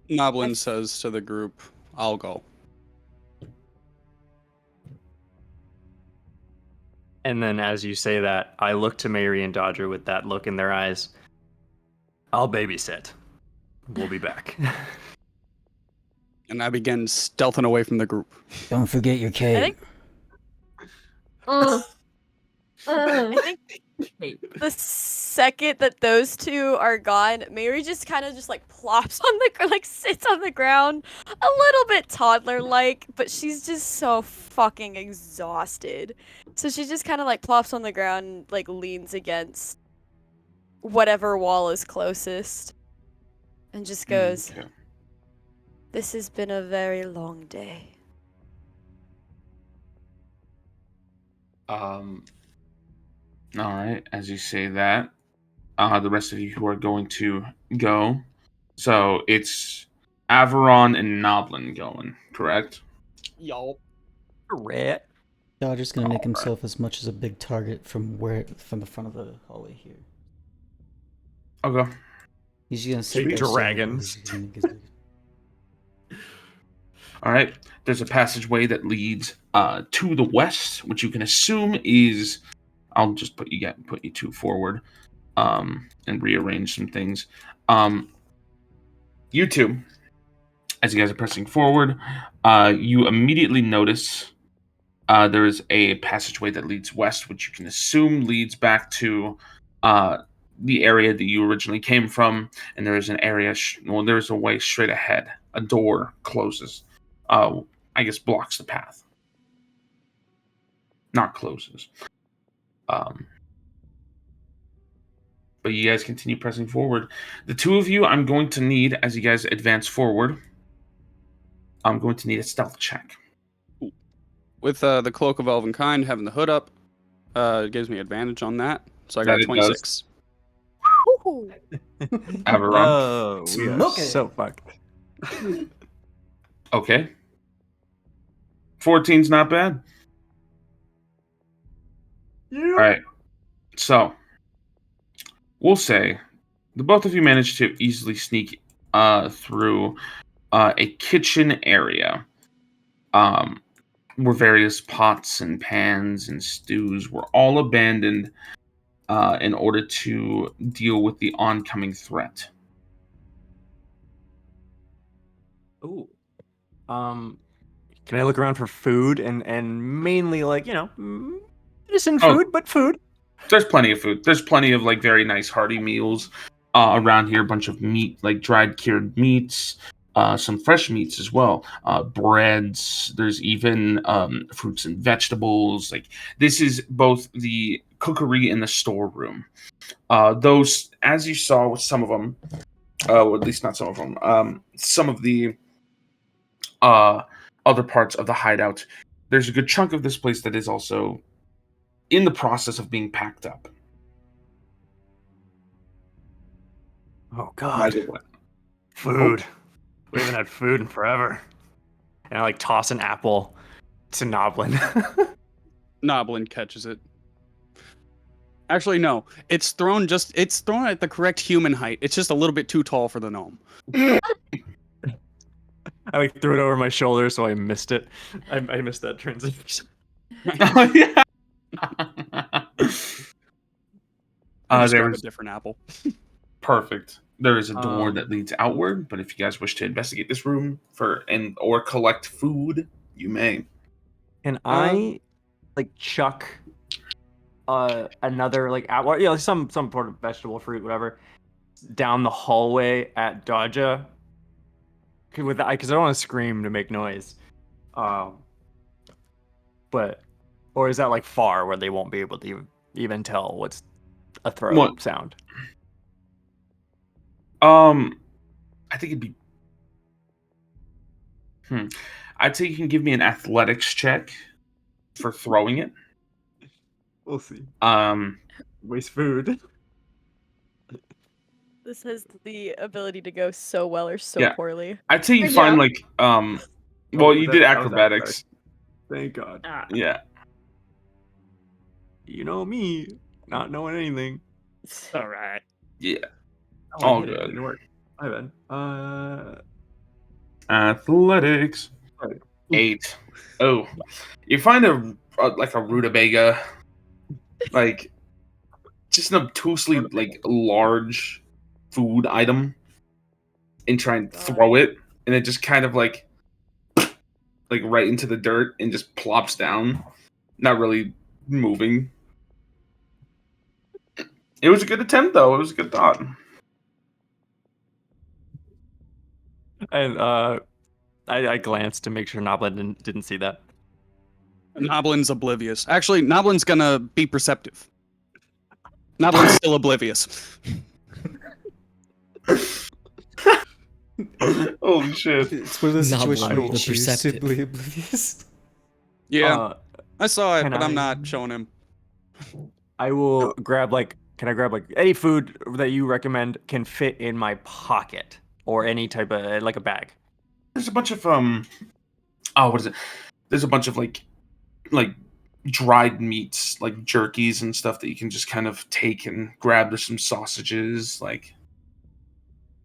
Noblin says to the group, I'll go. And then as you say that, I look to Mary and Dodger with that look in their eyes. I'll babysit. We'll be back. And I begin stealthing away from the group. Don't forget your cape. I think the second that those two are gone, Mary just kind of like plops on the like sits on the ground, a little bit toddler-like, but she's just so fucking exhausted. So she just kind of like plops on the ground and like leans against whatever wall is closest, and just goes, Okay. "This has been a very long day." All right. As you say that, the rest of you who are going to go. So it's Averon and Noblin going, correct? Y'all. Rat. Dodger's gonna make Alright. himself as much as a big target from the front of the hallway here. Okay. He's gonna sit Big there dragons. All right. There's a passageway that leads to the west, which you can assume is. I'll just put you two forward, and rearrange some things. You two, as you guys are pressing forward, you immediately notice there is a passageway that leads west, which you can assume leads back to the area that you originally came from. And there is an area. There's a way straight ahead. A door closes. I guess blocks the path. Not closes. But you guys continue pressing forward. The two of you, I'm going to need, as you guys advance forward, I'm going to need a stealth check. With the Cloak of Elvenkind, having the hood up, it gives me advantage on that. So I got That it 26. Averon. Oh, we are Smoke it. so fucked. Okay. 14's not bad. Yeah. All right. So, we'll say the both of you managed to easily sneak through a kitchen area where various pots and pans and stews were all abandoned in order to deal with the oncoming threat. Ooh. Can I look around for food and mainly like, medicine food, but food? There's plenty of food. There's plenty of like very nice hearty meals around here. A bunch of meat, like dried cured meats, some fresh meats as well. Breads. There's even fruits and vegetables. Like this is both the cookery and the storeroom. Those, as you saw with some of them, or at least not some of them. Some of the other parts of the hideout. There's a good chunk of this place that is also in the process of being packed up. Oh God. Food. We haven't had food in forever. And I like toss an apple to Noblin. Noblin catches it. Actually, no. It's thrown at the correct human height. It's just a little bit too tall for the gnome. I like threw it over my shoulder, so I missed it. I missed that transition. Oh yeah. Grab a There's different apple. perfect. There is a door that leads outward, but if you guys wish to investigate this room or collect food, you may. Can I like chuck another like apple, some sort of vegetable, fruit, whatever, down the hallway at Dodja? Because I don't want to scream to make noise. But or is that like far where they won't be able to even tell what's a throw sound? I think it'd be. I'd say you can give me an athletics check for throwing it. We'll see. Waste food. This has the ability to go so well or so poorly. I'd say you find like well, you did acrobatics. Thank God. Yeah. You know me, not knowing anything. All right. Yeah. All good. It didn't work. My bad. Athletics. 8. Oh, you find a rutabaga, like just an obtusely like large food item, and try and throw it, and it just kind of like like right into the dirt and just plops down, not really moving. It was a good attempt, though. It was a good thought. And I glanced to make sure Noblin didn't see that. Noblin's oblivious. Actually, Noblin's gonna be perceptive. Noblin's still oblivious. Holy shit. It's one of those Noblin, situations where you the choose perceptive. to be oblivious. Yeah, I saw it, can but I'm I- not showing him. I will grab can I grab any food that you recommend can fit in my pocket or any type of like a bag? There's a bunch of what is it? There's a bunch of like dried meats, like jerkies and stuff that you can just kind of take and grab. There's some sausages, like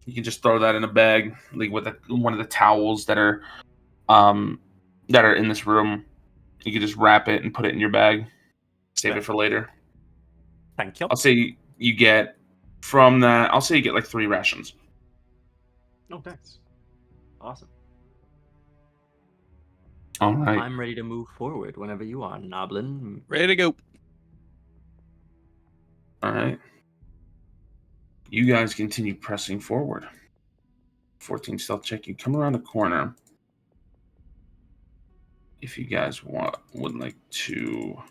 you can just throw that in a bag, like with one of the towels that are in this room. You can just wrap it and put it in your bag. Save it for later. Thank you. I'll say you get from that. I'll say you get like 3 rations. Oh, thanks. Awesome. All right. I'm ready to move forward whenever you are, Noblin. Ready to go. All right. You guys continue pressing forward. 14 stealth check. You come around the corner. If you guys would like to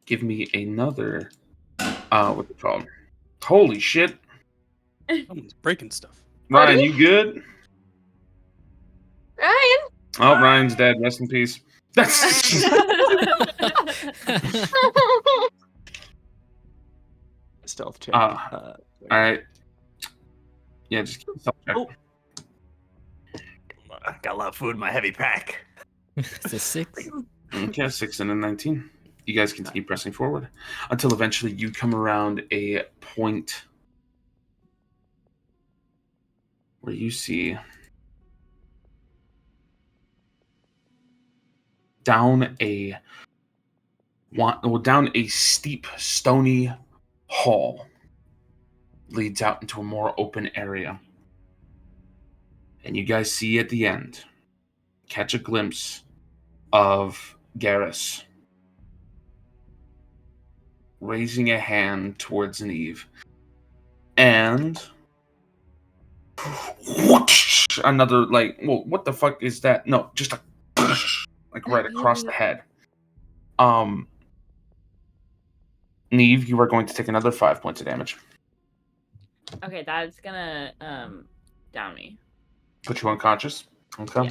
give me another, what's it called? Holy shit! Someone's breaking stuff. Ryan, you good? Ryan. Oh, Ryan's dead. Rest in peace. That's Stealth check. all right. Yeah, just keep stealth check. Oh. I got a lot of food in my heavy pack. It's a 6. Okay, 6 and a 19. You guys continue pressing forward until eventually you come around a point where you see down a steep, stony hall leads out into a more open area. And you guys see at the end, catch a glimpse of Garrus raising a hand towards Neve. And another, what the fuck is that? No, just a right across the head. Neve, you are going to take another 5 points of damage. Okay, that's gonna down me. Put you unconscious. Okay. Yeah.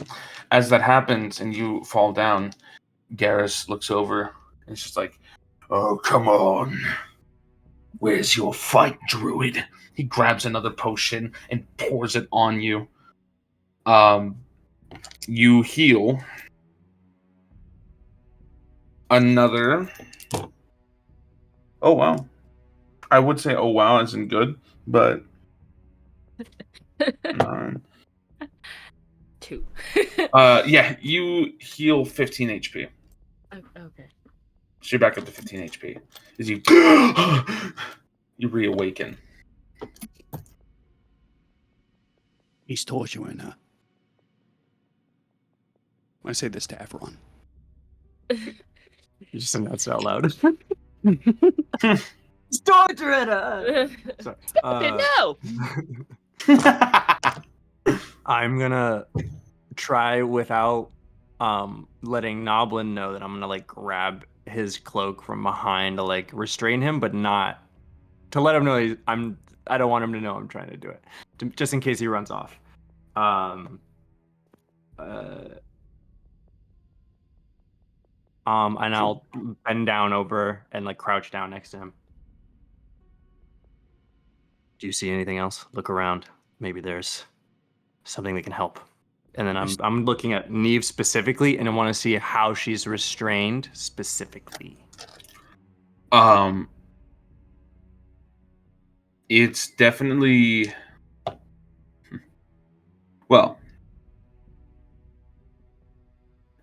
As that happens and you fall down, Garrus looks over and it's just like, "Oh, come on. Where's your fight, druid?" He grabs another potion and pours it on you. You heal another. Oh, wow. I would say, oh, wow, isn't good, but 9. 2. Yeah, you heal 15 HP. Okay. So you're back up to 15 HP. As you you reawaken. He's torturing her. I say this to everyone. You just announced it out loud. He's torturing her! Sorry. No! I'm gonna try without letting Noblin know that I'm gonna grab his cloak from behind to restrain him, but not to let him know I don't want him to know I'm trying to do it, just in case he runs off. And I'll bend down over and crouch down next to him. Do you see anything else? Look around. Maybe there's something that can help. And then I'm looking at Neve specifically, and I want to see how she's restrained specifically. It's definitely well.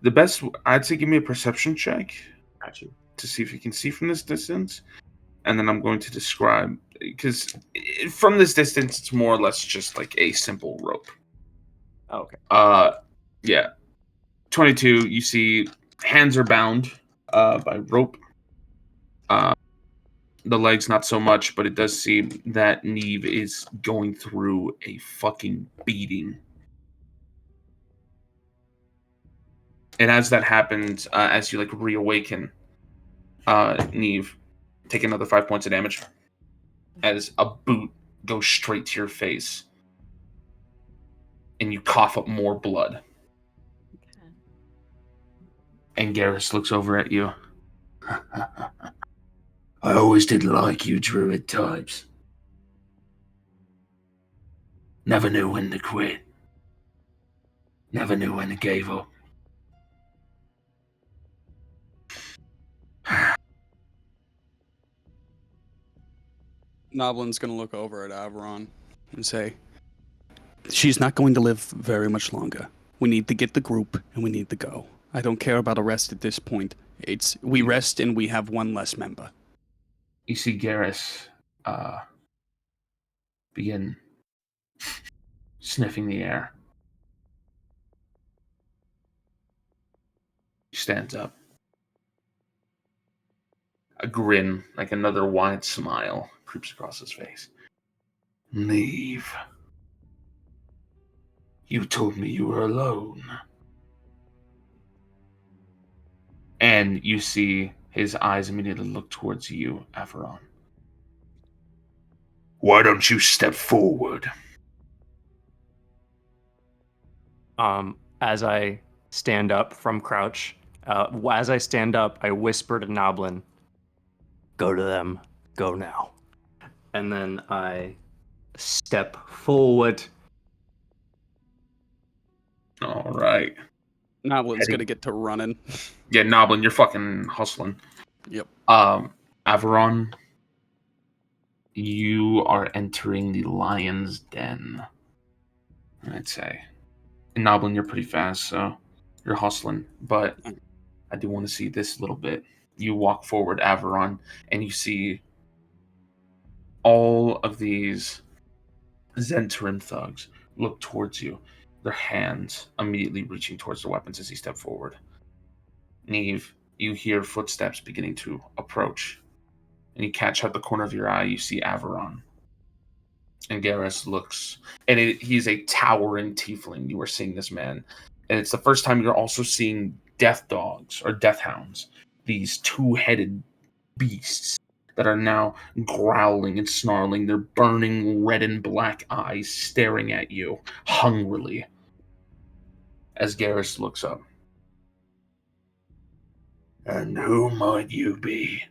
The best, I'd say, give me a perception check. Got you. To see if you can see from this distance, and then I'm going to describe, because from this distance, it's more or less just a simple rope. Oh, okay. Yeah. 22, you see hands are bound by rope. The legs not so much, but it does seem that Neve is going through a fucking beating. And as that happens, as you reawaken, Neve, take another 5 points of damage as a boot goes straight to your face, and you cough up more blood. Okay. And Garrus looks over at you. I always did like you druid types. Never knew when to quit. Never knew when to give up. Noblin's going to look over at Averon and say, she's not going to live very much longer. We need to get the group, and we need to go. I don't care about a rest at this point. We rest, and we have one less member. You see Garrus begin sniffing the air. He stands up. A grin, like another wide smile, creeps across his face. Neve. You told me you were alone. And you see his eyes immediately look towards you, Averon. Why don't you step forward? As I stand up from crouch, as I stand up, I whisper to Noblin, go to them, go now. And then I step forward. All right. Noblin's going to get to running. Yeah, Noblin, you're fucking hustling. Yep. Averon, you are entering the lion's den, I'd say. And Noblin, you're pretty fast, so you're hustling. But I do want to see this little bit. You walk forward, Averon, and you see all of these Zentrim thugs look towards you, their hands immediately reaching towards their weapons as you step forward. Neve, you hear footsteps beginning to approach, and you catch out the corner of your eye, you see Averon. And Garrus looks, and he's a towering tiefling. You are seeing this man, and it's the first time you're also seeing death dogs or death hounds, these two-headed beasts that are now growling and snarling, their burning red and black eyes staring at you hungrily. As Garrus looks up. And who might you be?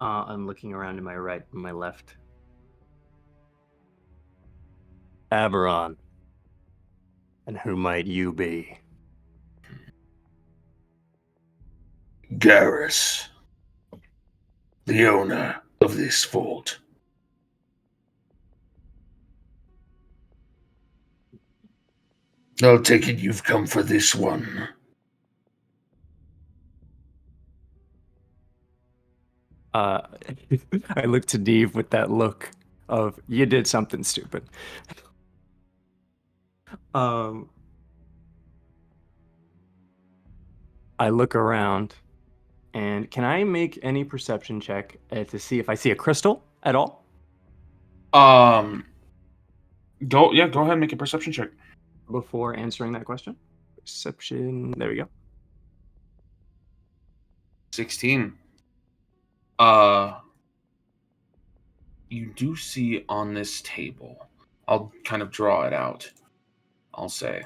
I'm looking around to my right and my left. Averon. And who might you be? Garrus, the owner of this fort. I'll take it you've come for this one. I look to Neve with that look of, you did something stupid. I look around, and can I make any perception check to see if I see a crystal at all? Go ahead and make a perception check. Before answering that question. Perception, there we go. 16. You do see on this table, I'll kind of draw it out. I'll say,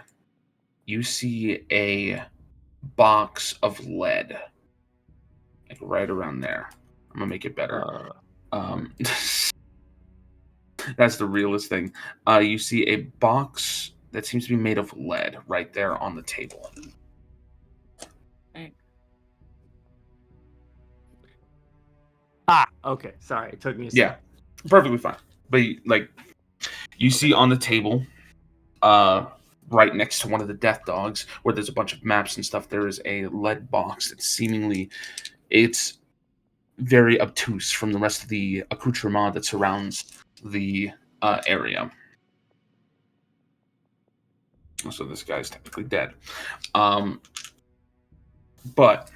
you see a box of lead, like right around there. I'm gonna make it better. That's the realest thing. You see a box that seems to be made of lead right there on the table. Okay. Sorry, it took me a second. Yeah, perfectly fine. But you see on the table, right next to one of the death dogs, where there's a bunch of maps and stuff, there is a lead box that seemingly it's very obtuse from the rest of the accoutrement that surrounds the area. So this guy's technically dead. But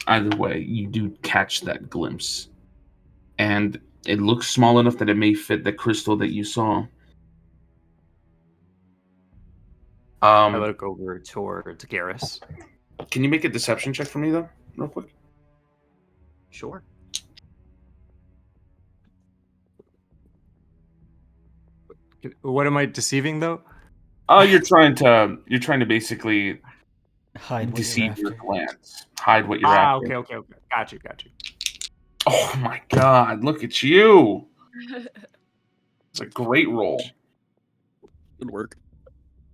either way, you do catch that glimpse. And it looks small enough that it may fit the crystal that you saw. I look over towards Garrus. Can you make a deception check for me, though, real quick? Sure. What am I deceiving, though? You're trying to basically hide deceive your glance, hide what you're after. Okay. Got you. Oh my god! Look at you. It's a great roll. Good work.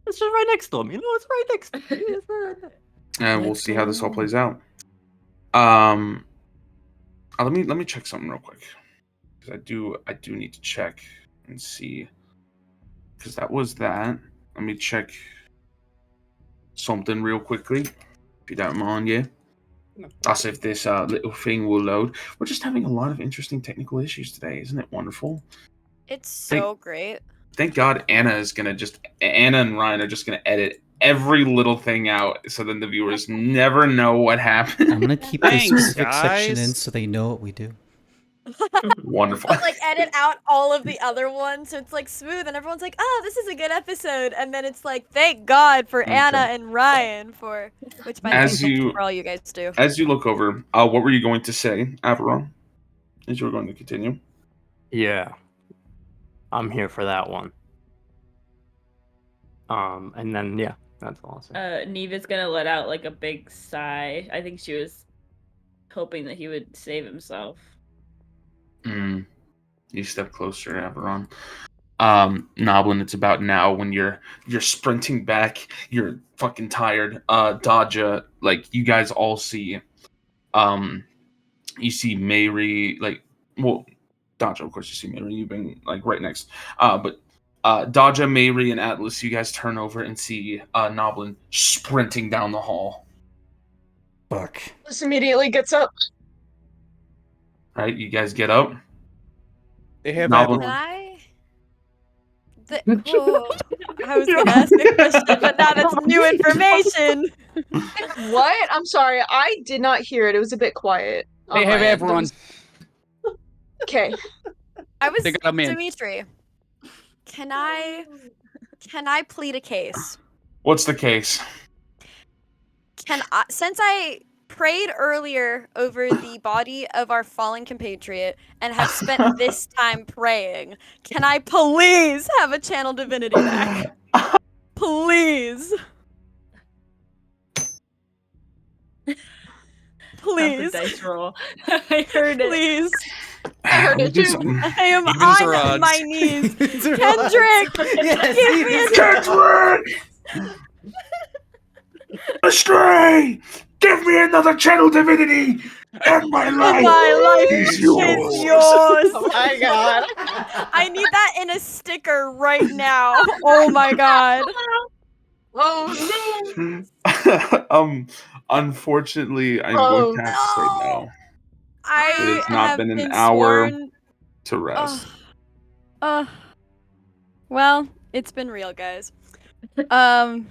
It's just right next to him. You know, it's right next to him. And we'll see how this all plays out. Let me check something real quick, because I do need to check and see, because that was that. Let me check something real quickly, if you don't mind. Yeah, I'll see if this little thing will load. We're just having a lot of interesting technical issues today, isn't it wonderful? It's so great. Thank God Anna and Ryan are just gonna edit every little thing out, so then the viewers never know what happened. I'm gonna keep this specific section in so they know what we do. Wonderful. But like edit out all of the other ones, so it's like smooth, and everyone's like, "Oh, this is a good episode." And then it's like, "Thank God for Anna and Ryan for," which by the way, thank you for all you guys do. As you look over, what were you going to say, Averon? As you were going to continue. Yeah, I'm here for that one. And then yeah, that's all I'll say. Neva's gonna let out like a big sigh. I think she was hoping that he would save himself. You step closer, Averon. Noblin, it's about now when you're sprinting back. You're fucking tired. Dodja, like you guys all see. You see Mary, like, well, Dodja, of course you see Mary. You've been like right next. But Dodja, Mary, and Atlas, you guys turn over and see Noblin sprinting down the hall. Fuck. Atlas immediately gets up. Right, you guys get up. They have Noblin. I was gonna ask a question, but now that's new information. What? I'm sorry, I did not hear it. It was a bit quiet. They have everyone. Okay. I was Dimitri. Can I plead a case? What's the case? Since I prayed earlier over the body of our fallen compatriot and have spent this time praying, can I please have a channel divinity back? Please. Please. That's a dice roll. I heard it. Please. I heard it too. I am on my knees. Kendrick! Give me a Kendrick! Astray! Give me another channel divinity! And my life is yours! Oh my god. I need that in a sticker right now. Oh my god. Oh no. Unfortunately, I'm going to have to say no. It has not been an hour to rest. Well, it's been real, guys. Yeah,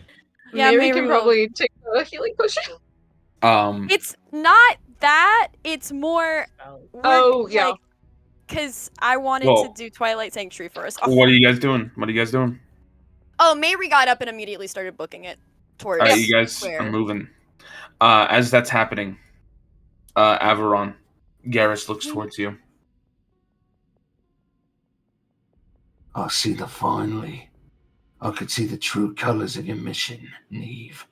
Mary can probably take a healing potion. It's not that. It's more. Yeah. Because I wanted to do Twilight Sanctuary first. Oh. What are you guys doing? Oh, Mary got up and immediately started booking it towards. All right, you guys are moving. As that's happening, Averon, Garrus looks towards you. I see the finally. I could see the true colors of your mission, Neve.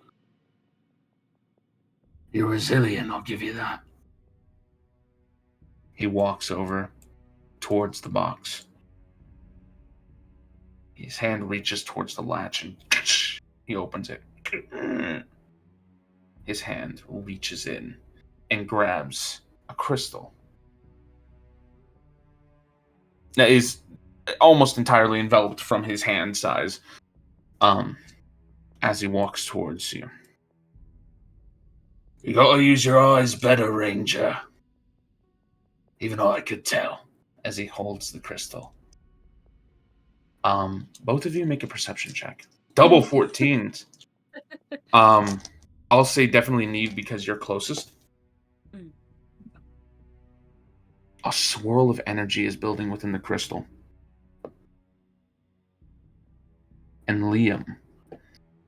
You're resilient, I'll give you that. He walks over towards the box. His hand reaches towards the latch and he opens it. His hand reaches in and grabs a crystal that is almost entirely enveloped from his hand size. As he walks towards you. You gotta use your eyes better, Ranger. Even I could tell. As he holds the crystal. Both of you make a perception check. Double 14s. I'll say definitely Neve because you're closest. A swirl of energy is building within the crystal. And Liam,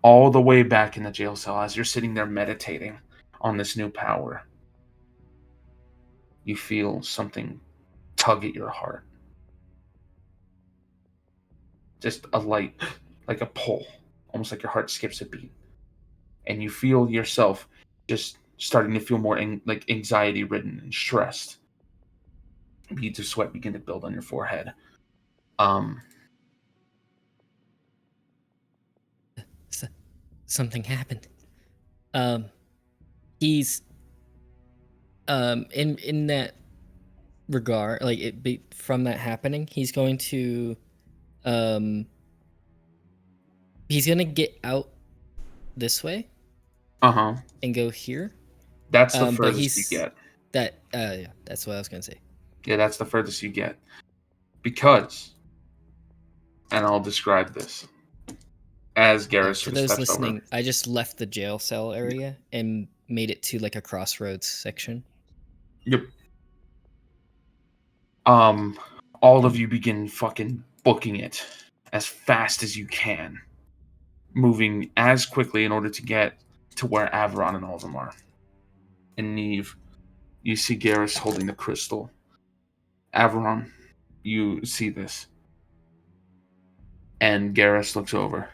all the way back in the jail cell, as you're sitting there meditating on this new power, you feel something tug at your heart. Just a light, like a pull, almost like your heart skips a beat. And you feel yourself just starting to feel more like anxiety-ridden and stressed. Beads of sweat begin to build on your forehead. Something happened. He's in that regard, like from that happening, he's going to get out this way. And go here. That's the furthest you get. Yeah, that's what I was gonna say. Yeah, that's the furthest you get. Because, and I'll describe this as Garrus. For those listening, I just left the jail cell area and made it to like a crossroads section. Yep. All of you begin fucking booking it as fast as you can, moving as quickly in order to get to where Averon and all of them are. And Neve, you see Garrus holding the crystal. Averon, you see this. And Garrus looks over.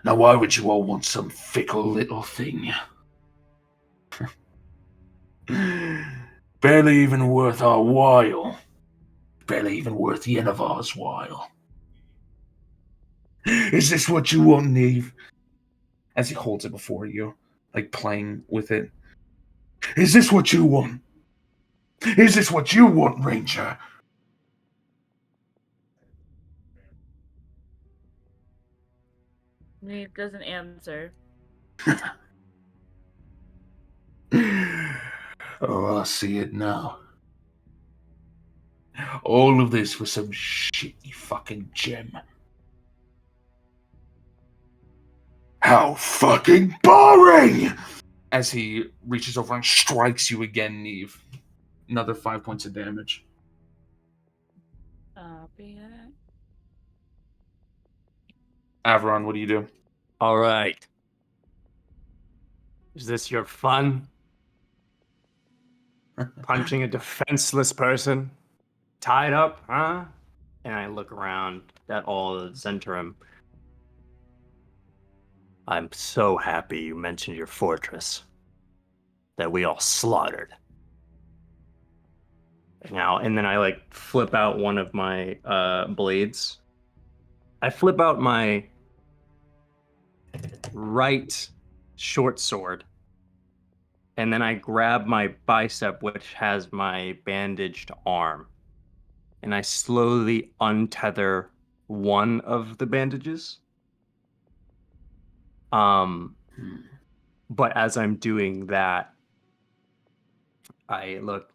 Now why would you all want some fickle little thing? Barely even worth our while. Barely even worth Yennevar's while. Is this what you want, Neve? As he holds it before you, like playing with it. Is this what you want? Is this what you want, Ranger? Neve doesn't answer. Oh, I see it now. All of this for some shitty fucking gem. How fucking boring! As he reaches over and strikes you again, Neve. Another 5 points of damage. Averon, what do you do? All right. Is this your fun? Punching a defenseless person? Tied up, huh? And I look around at all of Zentrum. I'm so happy you mentioned your fortress that we all slaughtered. Now, and then I like flip out one of my blades. I flip out my right short sword. And then I grab my bicep, which has my bandaged arm. And I slowly untether one of the bandages. But as I'm doing that, I look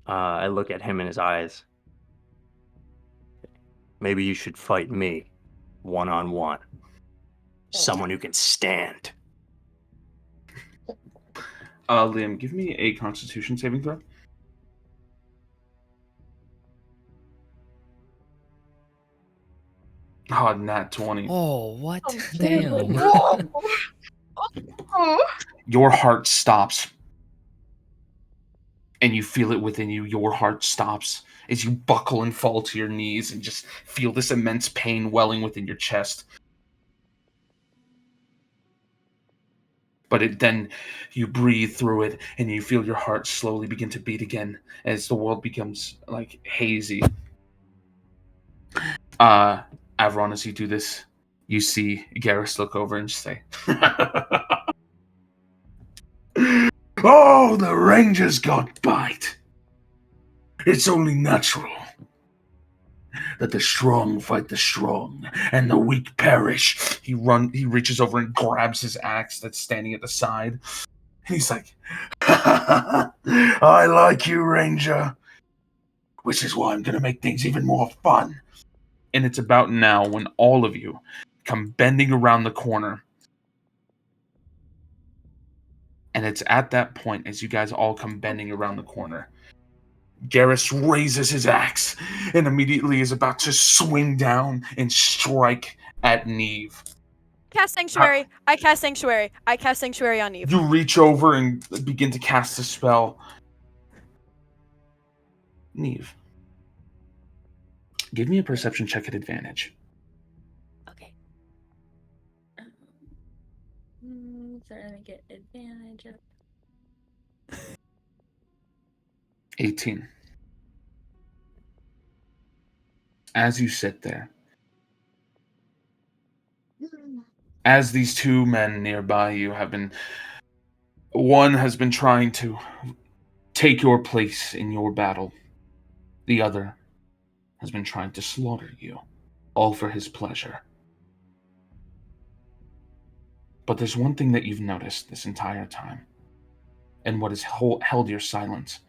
at him in his eyes. Maybe you should fight me, one-on-one. Someone who can stand. Liam, give me a Constitution saving throw. Oh, nat 20. Oh, what? Damn. Your heart stops. And you feel it within you. Your heart stops as you buckle and fall to your knees and just feel this immense pain welling within your chest. But then you breathe through it and you feel your heart slowly begin to beat again as the world becomes like hazy. Averon, as you do this, you see Garrus look over and say, Oh, the Rangers got bite. It's only natural that the strong fight the strong and the weak perish. He reaches over and grabs his axe that's standing at the side. And he's like, I like you, Ranger. Which is why I'm going to make things even more fun. And it's about now when all of you come bending around the corner. And it's at that point, as you guys all come bending around the corner, Garrus raises his axe and immediately is about to swing down and strike at Neve. Cast Sanctuary. I cast Sanctuary. I cast Sanctuary on Neve. You reach over and begin to cast a spell. Neve, give me a perception check at advantage. Okay. Starting to get advantage of 18. As you sit there, as these two men nearby you have been, one has been trying to take your place in your battle, the other has been trying to slaughter you, all for his pleasure. But there's one thing that you've noticed this entire time, and what has held your silence.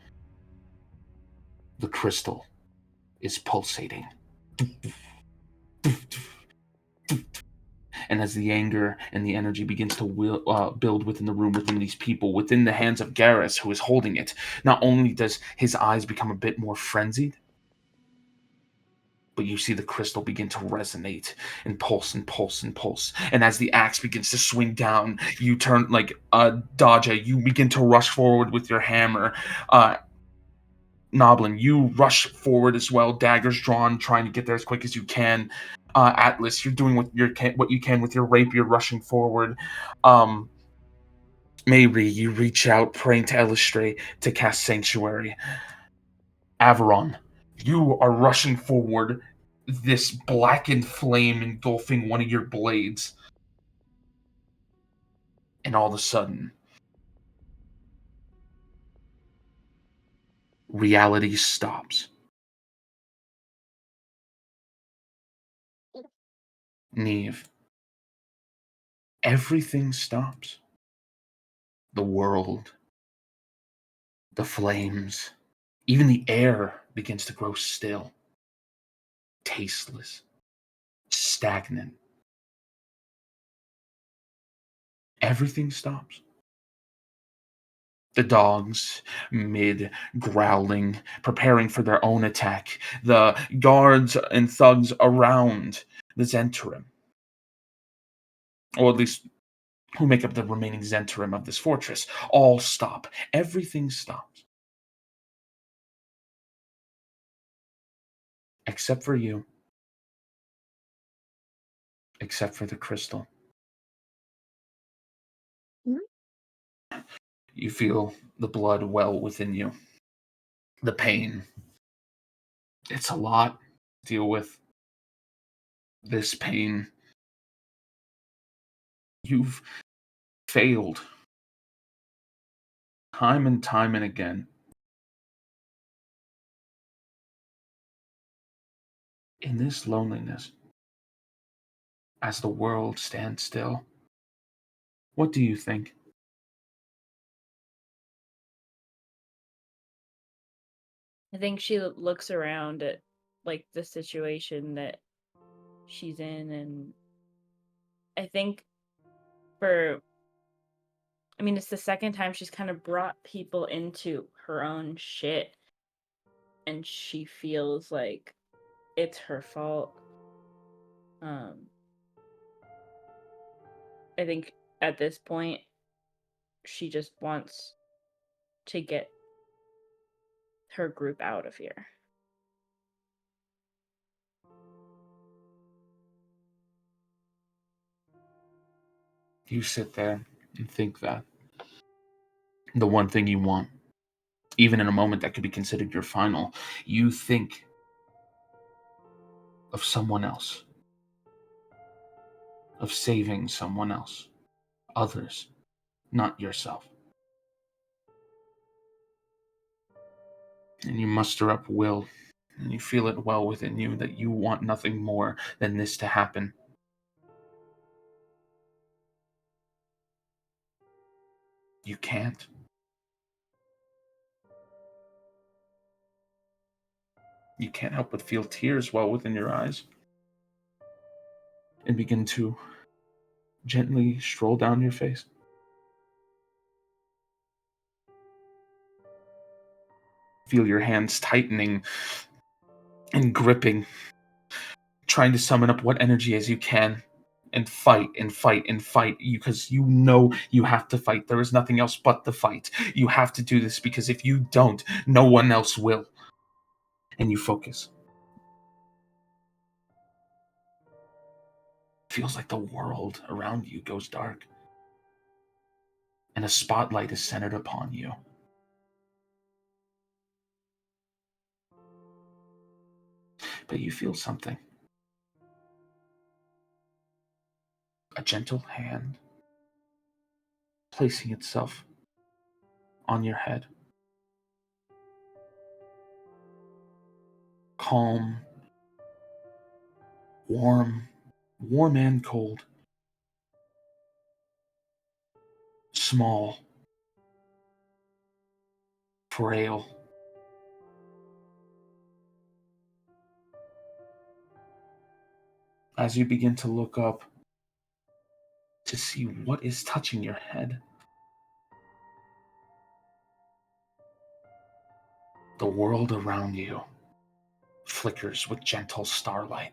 The crystal is pulsating. And as the anger and the energy begins to build within the room, within these people, within the hands of Garrus, who is holding it, not only does his eyes become a bit more frenzied, but you see the crystal begin to resonate and pulse and pulse and pulse. And as the axe begins to swing down, you turn like Daja, you begin to rush forward with your hammer. Noblin, you rush forward as well, daggers drawn, trying to get there as quick as you can. Atlas, you're doing what you can with your rapier, rushing forward. Mayri, you reach out, praying to illustrate to cast Sanctuary. Averon, you are rushing forward, this blackened flame engulfing one of your blades. And all of a sudden, reality stops. Neve, everything stops. The world, the flames, even the air begins to grow still, tasteless, stagnant. Everything stops. The dogs, mid-growling, preparing for their own attack. The guards and thugs around the Zhentarim, or at least who make up the remaining Zhentarim of this fortress, all stop. Everything stops. Except for you. Except for the crystal. You feel the blood well within you. The pain. It's a lot to deal with. This pain. You've failed. Time and again. In this loneliness, as the world stands still, what do you think? I think she looks around at like the situation that she's in, and I think it's the second time she's kind of brought people into her own shit, and she feels like it's her fault. I think at this point she just wants to get her group out of here. You sit there and think that the one thing you want, even in a moment that could be considered your final, you think of someone else, of saving someone else, others, not yourself. And you muster up will, and you feel it well within you that you want nothing more than this to happen. You can't. You can't help but feel tears well within your eyes. and begin to gently stroll down your face. Feel your hands tightening and gripping, trying to summon up what energy as you can and fight and fight and fight, because you know you have to fight. There is nothing else but the fight. You have to do this because if you don't, no one else will. And you focus. It feels like the world around you goes dark, and a spotlight is centered upon you. But you feel something. A gentle hand placing itself on your head. Calm, warm and cold. Small, frail. As you begin to look up to see what is touching your head, the world around you flickers with gentle starlight.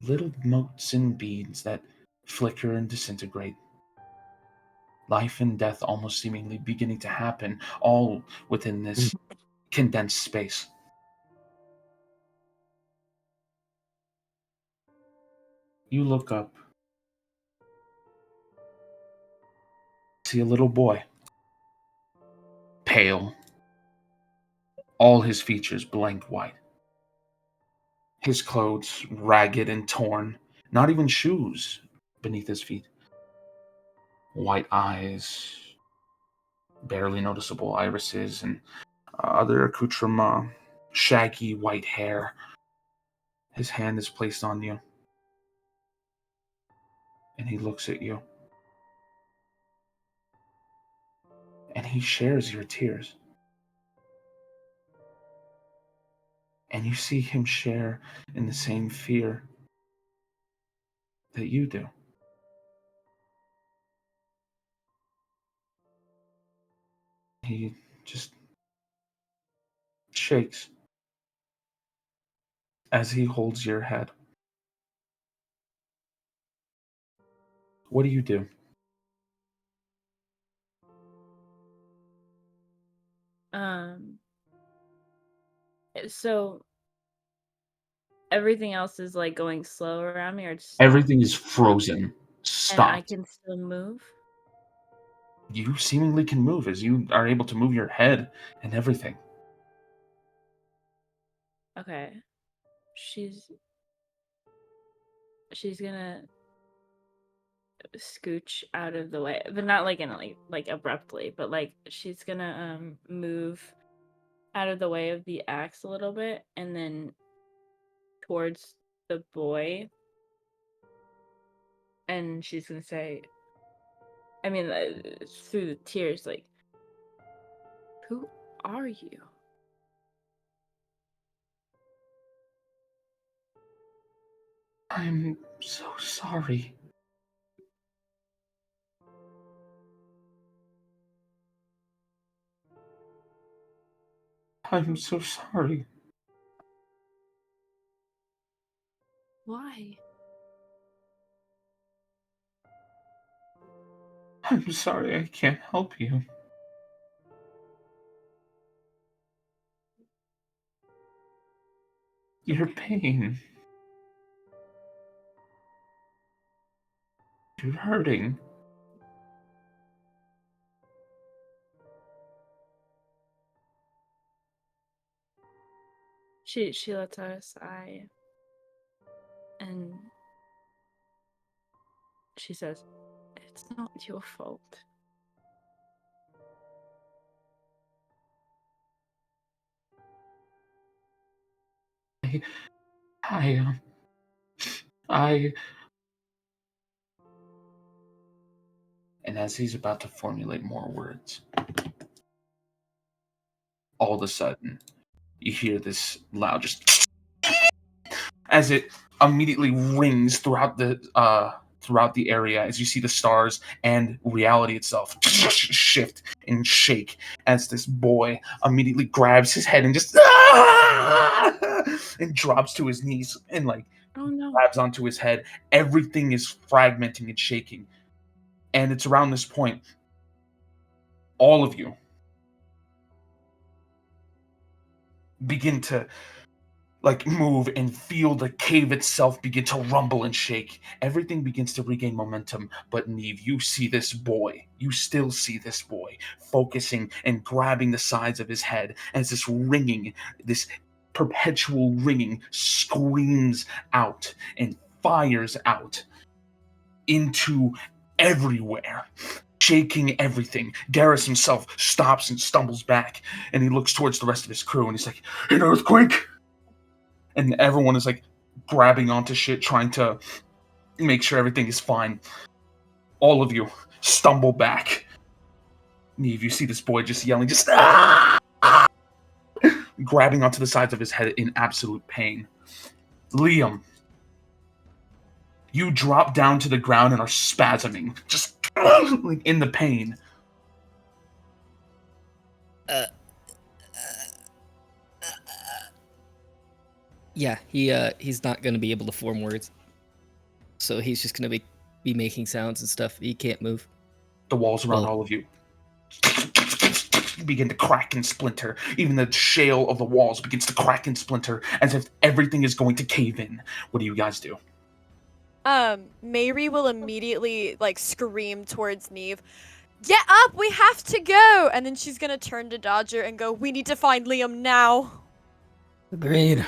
Little motes and beads that flicker and disintegrate. Life and death almost seemingly beginning to happen, all within this condensed space. You look up, see a little boy, pale, all his features blank white. His clothes ragged and torn, not even shoes beneath his feet. White eyes, barely noticeable irises, and other accoutrements, shaggy white hair. His hand is placed on you, and he looks at you. And he shares your tears. And you see him share in the same fear that you do. He just shakes as he holds your head. What do you do? So everything else is like going slow around me, or it's Everything is frozen, stopped. And I can still move? You seemingly can move as you are able to move your head and everything. Okay. She's gonna scooch out of the way, but not like in like abruptly, but like she's gonna move out of the way of the axe a little bit, and then towards the boy, and she's gonna say, I mean, through the tears, like, who are you? I'm so sorry. I'm so sorry. Why? I'm sorry I can't help you. Your pain. You're hurting. She lets out a sigh, and she says, "It's not your fault." I. And as he's about to formulate more words, all of a sudden, you hear this loud just as it immediately rings throughout the area as you see the stars and reality itself shift and shake as this boy immediately grabs his head and just and drops to his knees and grabs onto his head. Everything is fragmenting and shaking. And it's around this point, all of you begin to move and feel the cave itself begin to rumble and shake. Everything begins to regain momentum. But Neve, you see this boy. You still see this boy focusing and grabbing the sides of his head as this ringing, this perpetual ringing screams out and fires out into everywhere, shaking everything. Garrus himself stops and stumbles back, and he looks towards the rest of his crew, and he's like, "An earthquake?" And everyone is grabbing onto shit, trying to make sure everything is fine. All of you stumble back. Neve, you see this boy just yelling, just grabbing onto the sides of his head in absolute pain. Liam, you drop down to the ground and are spasming, just in the pain. Yeah, he's not gonna be able to form words, so he's just gonna be making sounds and stuff. He can't move. The walls around all of you begin to crack and splinter. Even the shale of the walls begins to crack and splinter as if everything is going to cave in. What do you guys do? Mary will immediately scream towards Neve, "Get up! We have to go!" And then she's gonna turn to Dodger and go, "We need to find Liam now." Agreed.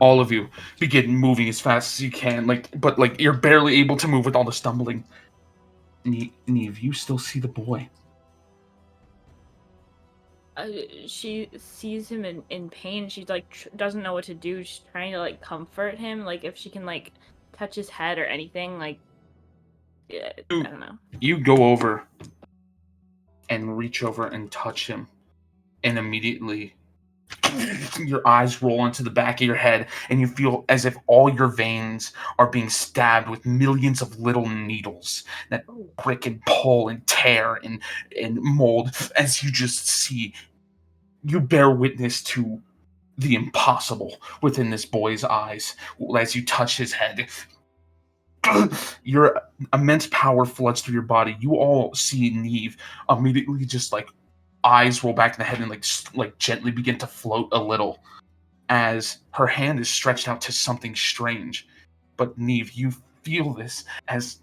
All of you begin moving as fast as you can, but you're barely able to move with all the stumbling. Neve, you still see the boy. She sees him in pain. She doesn't know what to do. She's trying to comfort him, if she can touch his head or anything. I don't know. You go over and reach over and touch him, and immediately your eyes roll onto the back of your head, and you feel as if all your veins are being stabbed with millions of little needles that prick and pull and tear and mold as you just see. You bear witness to the impossible within this boy's eyes as you touch his head. Your immense power floods through your body. You all see Neve immediately just eyes roll back in the head and gently begin to float a little as her hand is stretched out to something strange. But Neve, you feel this as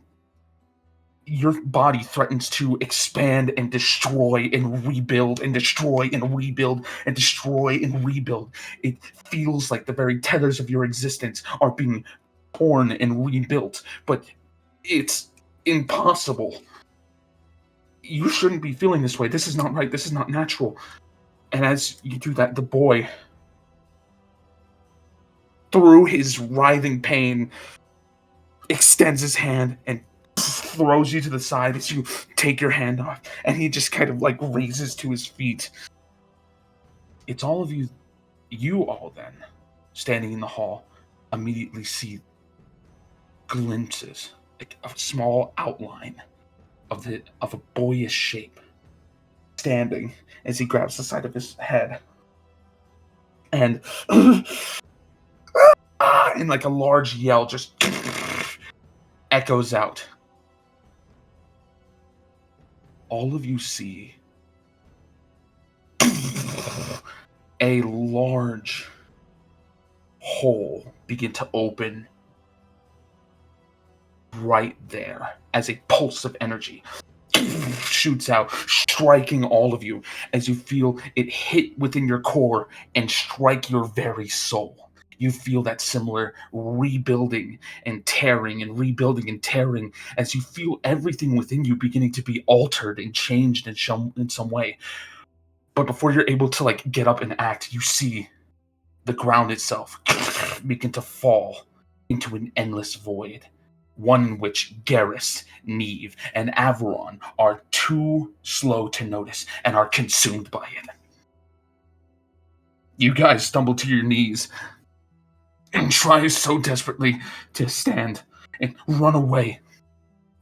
your body threatens to expand and destroy and rebuild and destroy and rebuild and destroy and rebuild. It feels like the very tethers of your existence are being torn and rebuilt, but it's impossible. You shouldn't be feeling this way. This is not right. This is not natural. And as you do that, the boy, through his writhing pain, extends his hand and throws you to the side as you take your hand off, and he just kind of raises to his feet. It's all of you. You all then, standing in the hall, immediately see glimpses, a small outline of a boyish shape standing as he grabs the side of his head, and in a large yell just echoes out. All of you see a large hole begin to open right there as a pulse of energy shoots out, striking all of you as you feel it hit within your core and strike your very soul. You feel that similar rebuilding and tearing and rebuilding and tearing as you feel everything within you beginning to be altered and changed in some way. But before you're able to get up and act, you see the ground itself begin to fall into an endless void. One in which Garrus, Neve, and Averon are too slow to notice and are consumed by it. You guys stumble to your knees and tries so desperately to stand and run away.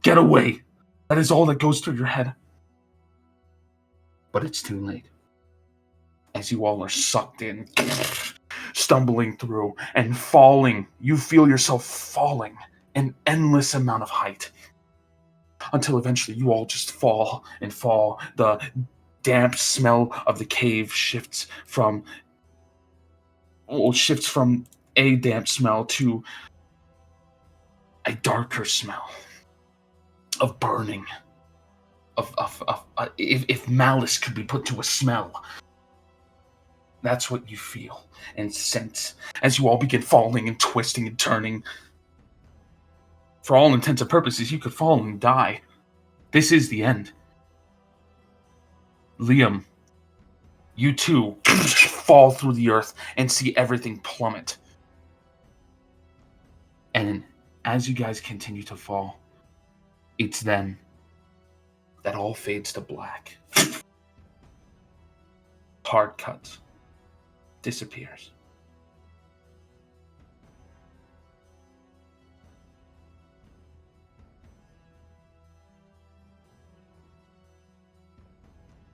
Get away. That is all that goes through your head. But it's too late. As you all are sucked in, stumbling through and falling, you feel yourself falling an endless amount of height. Until eventually you all just fall and fall. The damp smell of the cave shifts from a damp smell to a darker smell of burning. If malice could be put to a smell, that's what you feel and sense as you all begin falling and twisting and turning. For all intents and purposes, you could fall and die. This is the end. Liam, you too fall through the earth and see everything plummet. And as you guys continue to fall, it's then that all fades to black. Hard cuts. Disappears.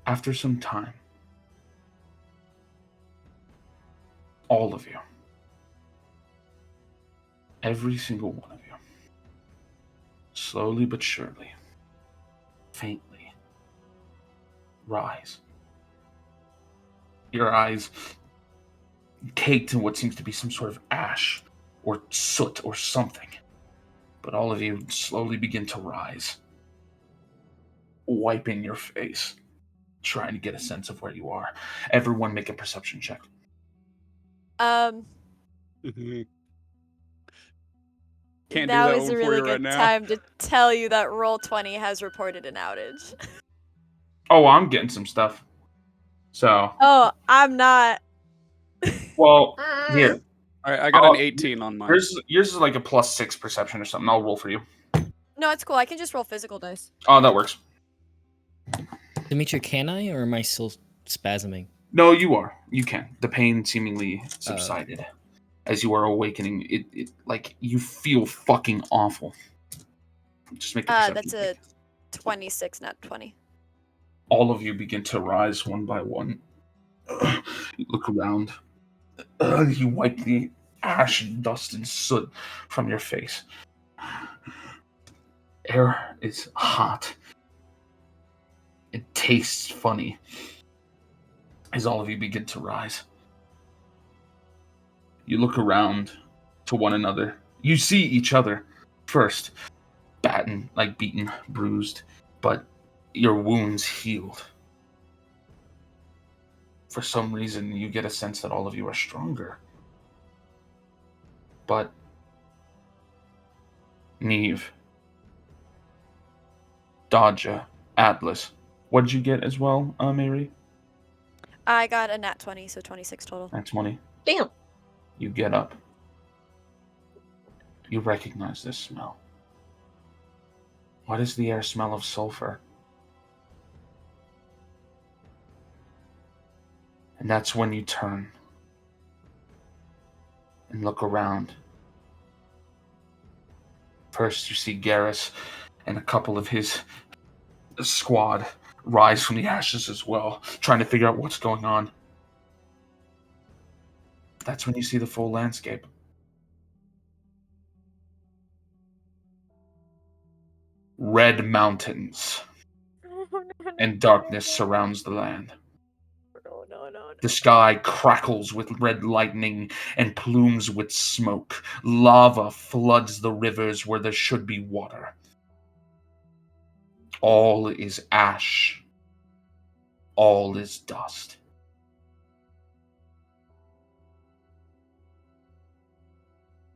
After some time, all of you, every single one of you, slowly but surely, faintly, rise. Your eyes caked in what seems to be some sort of ash or soot or something. But all of you slowly begin to rise, wiping your face, trying to get a sense of where you are. Everyone make a perception check. Can't do Now that is one a for really you right good now. time to tell you that Roll20 has reported an outage. Oh, I'm getting some stuff. So. Oh, I'm not. Well, here. I got an 18 on mine. Yours is like a +6 perception or something. I'll roll for you. No, it's cool. I can just roll physical dice. Oh, that works. Dimitri, can I, or am I still spasming? No, you are. You can. The pain seemingly subsided as you are awakening. It like you feel fucking awful. Just make a perception That's a 26, not 20. All of you begin to rise one by one. You look around. You wipe the ash and dust and soot from your face. Air is hot. It tastes funny as all of you begin to rise. You look around to one another. You see each other first, beaten, bruised, but your wounds healed. For some reason, you get a sense that all of you are stronger. But Neve, Dodja, Atlas, what did you get as well, Mary? I got a nat 20, so 26 total. Nat 20. Damn. You get up. You recognize this smell. Why does the air smell of sulfur? And that's when you turn and look around. First, you see Garrus and a couple of his squad rise from the ashes as well, trying to figure out what's going on. That's when you see the full landscape. Red mountains and darkness surrounds the land. No. The sky crackles with red lightning and plumes with smoke. Lava floods the rivers where there should be water. All is ash. All is dust.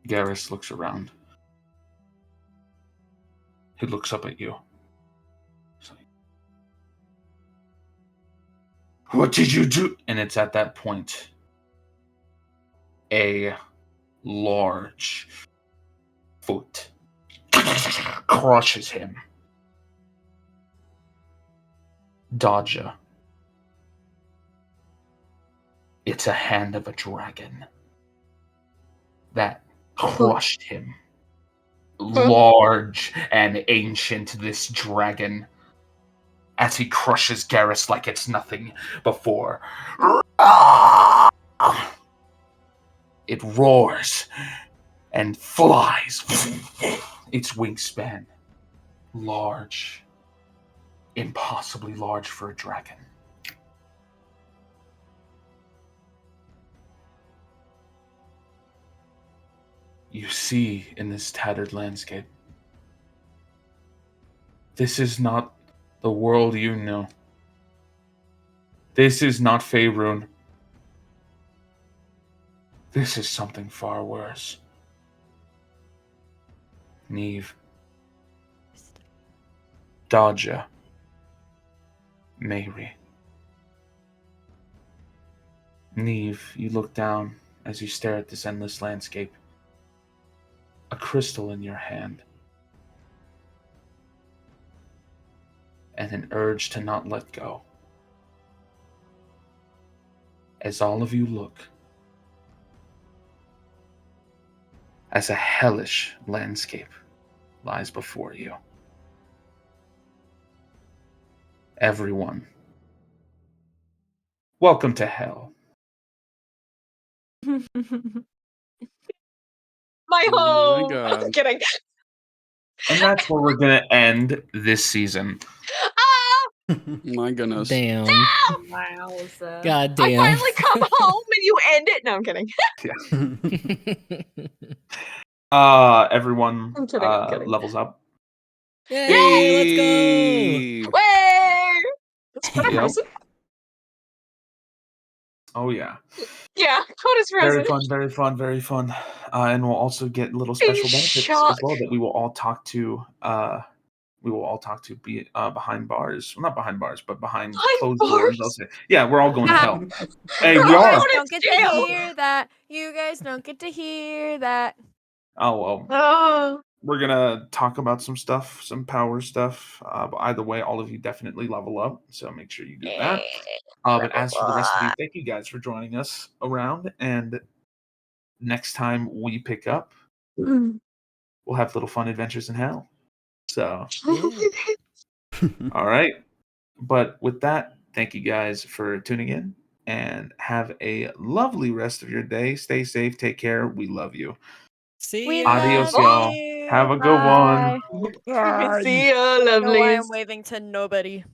Garrus looks around. He looks up at you. What did you do? And it's at that point a large foot crushes him. Dodja. It's a hand of a dragon. that crushed him. Large and ancient, this dragon, as he crushes Garrus like it's nothing before. It roars and flies. Its wingspan, large, impossibly large for a dragon. You see in this tattered landscape, this is not the world you know. This is not Faerun. This is something far worse. Neve. Dodja. Mary. Neve, you look down as you stare at this endless landscape. A crystal in your hand. And an urge to not let go. As all of you look, as a hellish landscape lies before you. Everyone, welcome to hell. My Oh home. my I'm God. kidding. And that's where we're going to end this season. My goodness. Damn. Wowza. God I damn. finally come home and you end it. No, I'm kidding. Everyone I'm kidding. levels up. Yay, let's go. Hey. Way! Let's put a Yep. present. Oh, yeah. Yeah, put his Very present. fun, very fun, very fun. And we'll also get little special benefits shock. as well that we will all talk to. Be behind bars. Well, not behind bars, but behind closed doors. I'll say. Yeah, we're all going to hell. Hey, we You are. guys don't get to hear that. You guys don't get to hear that. Oh well. Oh. We're gonna talk about some stuff, some power stuff. But either way, all of you definitely level up, so make sure you do that. But as for the rest of you, thank you guys for joining us around. And next time we pick up, we'll have little fun adventures in hell. So, all right. But with that, thank you guys for tuning in and have a lovely rest of your day. Stay safe. Take care. We love you. See ya. Adios, y'all. Have a good one. See ya, I know why lovelies. I'm waving to nobody.